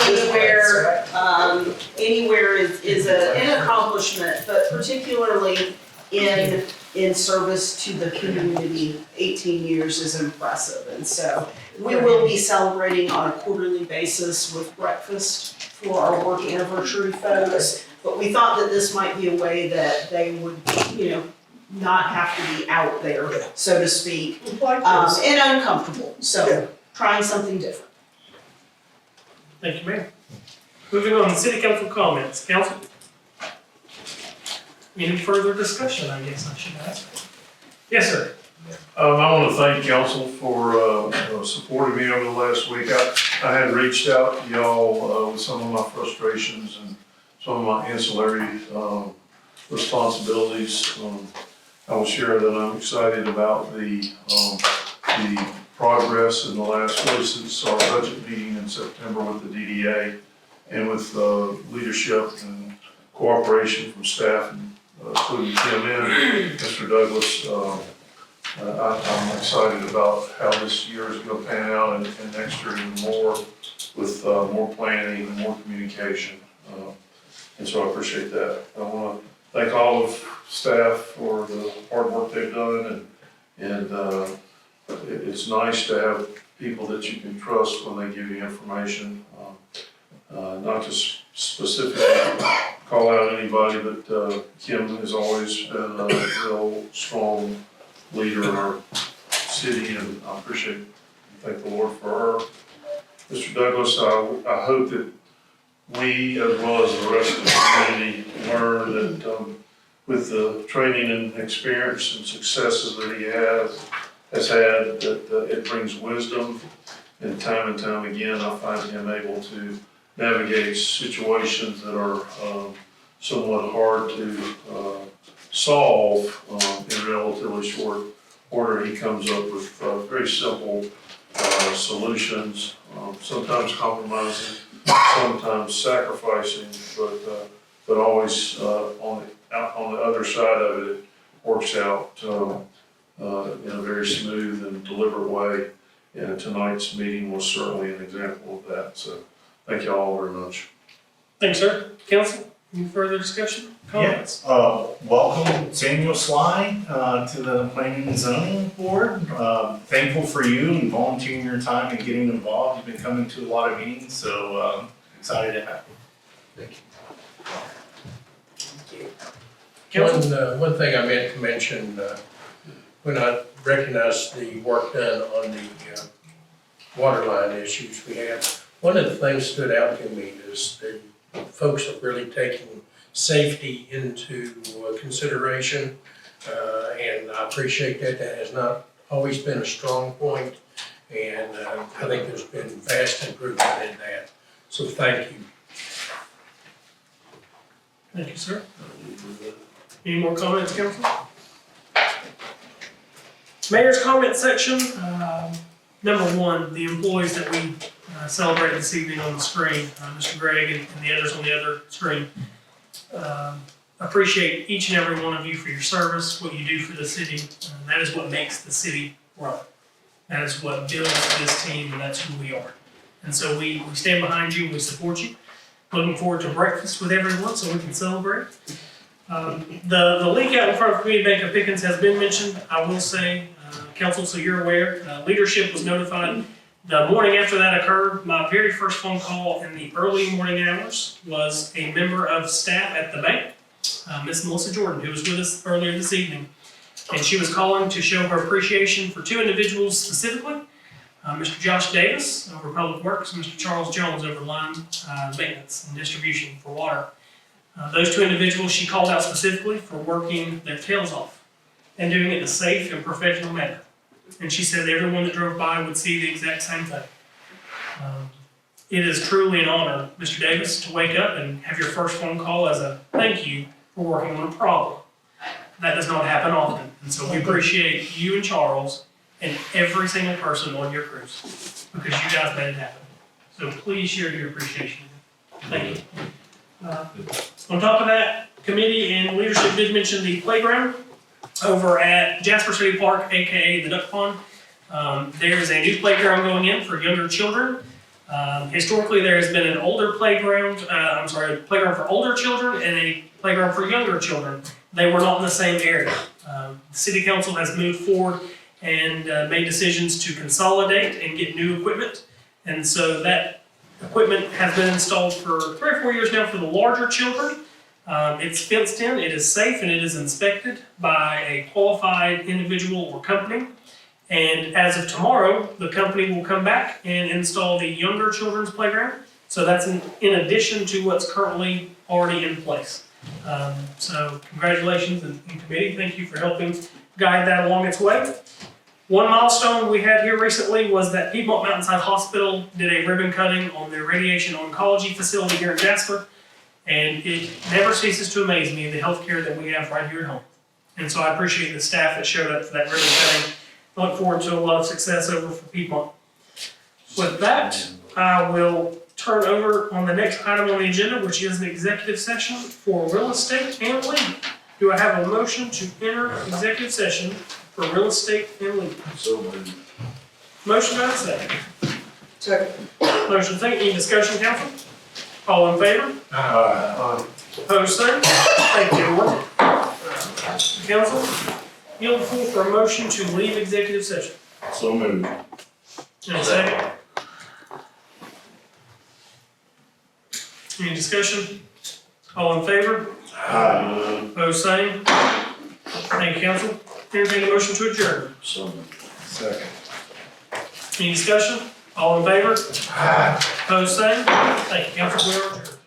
anywhere is an accomplishment, but particularly in service to the community, 18 years is impressive. And so we will be celebrating on a quarterly basis with breakfast for our work anniversary folks. But we thought that this might be a way that they would, not have to be out there, so to speak, and uncomfortable. So trying something different. Thank you, Mayor. Moving on to city council comments. Council? Any further discussion, I guess I should ask. Yes, sir. I want to thank council for supporting me over the last week. I had reached out to y'all with some of my frustrations and some of my ancillary responsibilities. I will share that I'm excited about the progress in the last, really since our budget meeting in September with the DDA and with leadership and cooperation from staff, including Kim and Mr. Douglas. I'm excited about how this year is going to pan out and next year even more with more planning and more communication. And so I appreciate that. I want to thank all of staff for the hard work they've done, and it's nice to have people that you can trust when they give you information. Not to specifically call out anybody, but Kim has always been a real strong leader in our city, and I appreciate and thank the Lord for her. Mr. Douglas, I hope that we, as well as the rest of the community, learn that with the training and experience and successes that he has had, that it brings wisdom, and time again, I find him able to navigate situations that are somewhat hard to solve in relatively short order. He comes up with very simple solutions, sometimes compromising, sometimes sacrificing, but always on the other side of it, it works out in a very smooth and deliberate way. And tonight's meeting was certainly an example of that. So thank you all very much. Thanks, sir. Council, any further discussion, comments? Welcome Samuel Sly to the Planning and Zoning Board. Thankful for you and volunteering your time and getting involved. You've been coming to a lot of meetings, so excited to have you. Thank you. One thing I meant to mention, when I recognized the work done on the water line issues we had, one of the things stood out to me is that folks are really taking safety into consideration, and I appreciate that. That has not always been a strong point, and I think there's been vast improvement in that. So thank you. Thank you, sir. Any more comments, council? Mayor's comment section. Number one, the employees that we celebrated this evening on the screen, Mr. Gregg and the others on the other screen. Appreciate each and every one of you for your service, what you do for the city. That is what makes the city run. That is what builds this team, and that's who we are. And so we stand behind you, we support you. Looking forward to breakfast with everyone so we can celebrate. The leak out in front of Community Bank of Pickens has been mentioned. I will say, council, so you're aware, leadership was notified The morning after that occurred, my very first phone call in the early morning hours was a member of staff at the bank, Miss Melissa Jordan, who was with us earlier this evening. And she was calling to show her appreciation for two individuals specifically, Mr. Josh Davis over Public Works, and Mr. Charles Jones over line maintenance and distribution for water. Those two individuals she called out specifically for working their tails off and doing it in a safe and professional manner. And she said everyone that drove by would see the exact same thing. It is truly an honor, Mr. Davis, to wake up and have your first phone call as a thank you for working on a problem. That does not happen often. And so we appreciate you and Charles and every single person on your crews because you guys made it happen. So please share your appreciation. Thank you. On top of that, committee and leadership did mention the playground over at Jasper City Park, aka the Duck Pond. There is a new playground going in for younger children. Historically, there has been an older playground, a playground for older children and a playground for younger children. They were not in the same area. The city council has moved forward and made decisions to consolidate and get new equipment. And so that equipment has been installed for 3 or 4 years now for the larger children. It's fenced in, it is safe, and it is inspected by a qualified individual or company. And as of tomorrow, the company will come back and install the younger children's playground. So that's in addition to what's currently already in place. So congratulations and committee, thank you for helping guide that along its way. One milestone we had here recently was that Piedmont Mountainside Hospital did a ribbon cutting on their radiation oncology facility here in Jasper. And it never ceases to amaze me the healthcare that we have right here at home. And so I appreciate the staff that showed up for that ribbon cutting. I look forward to a lot of success over for Piedmont. With that, I will turn over on the next item on the agenda, which is an executive session for real estate and legal. Do I have a motion to enter executive session for real estate and legal? So moved. Motion by second. Second. Motion second. Any discussion, council? All in favor? Opposed, same? Thank you, everyone. Council, yield the floor for a motion to leave executive session. So moved. And a second. Any discussion? All in favor? Opposed, same? Thank you, council. Entertain a motion to adjourn. So moved. Second. Any discussion? All in favor? Opposed, same? Thank you, council. We are adjourned.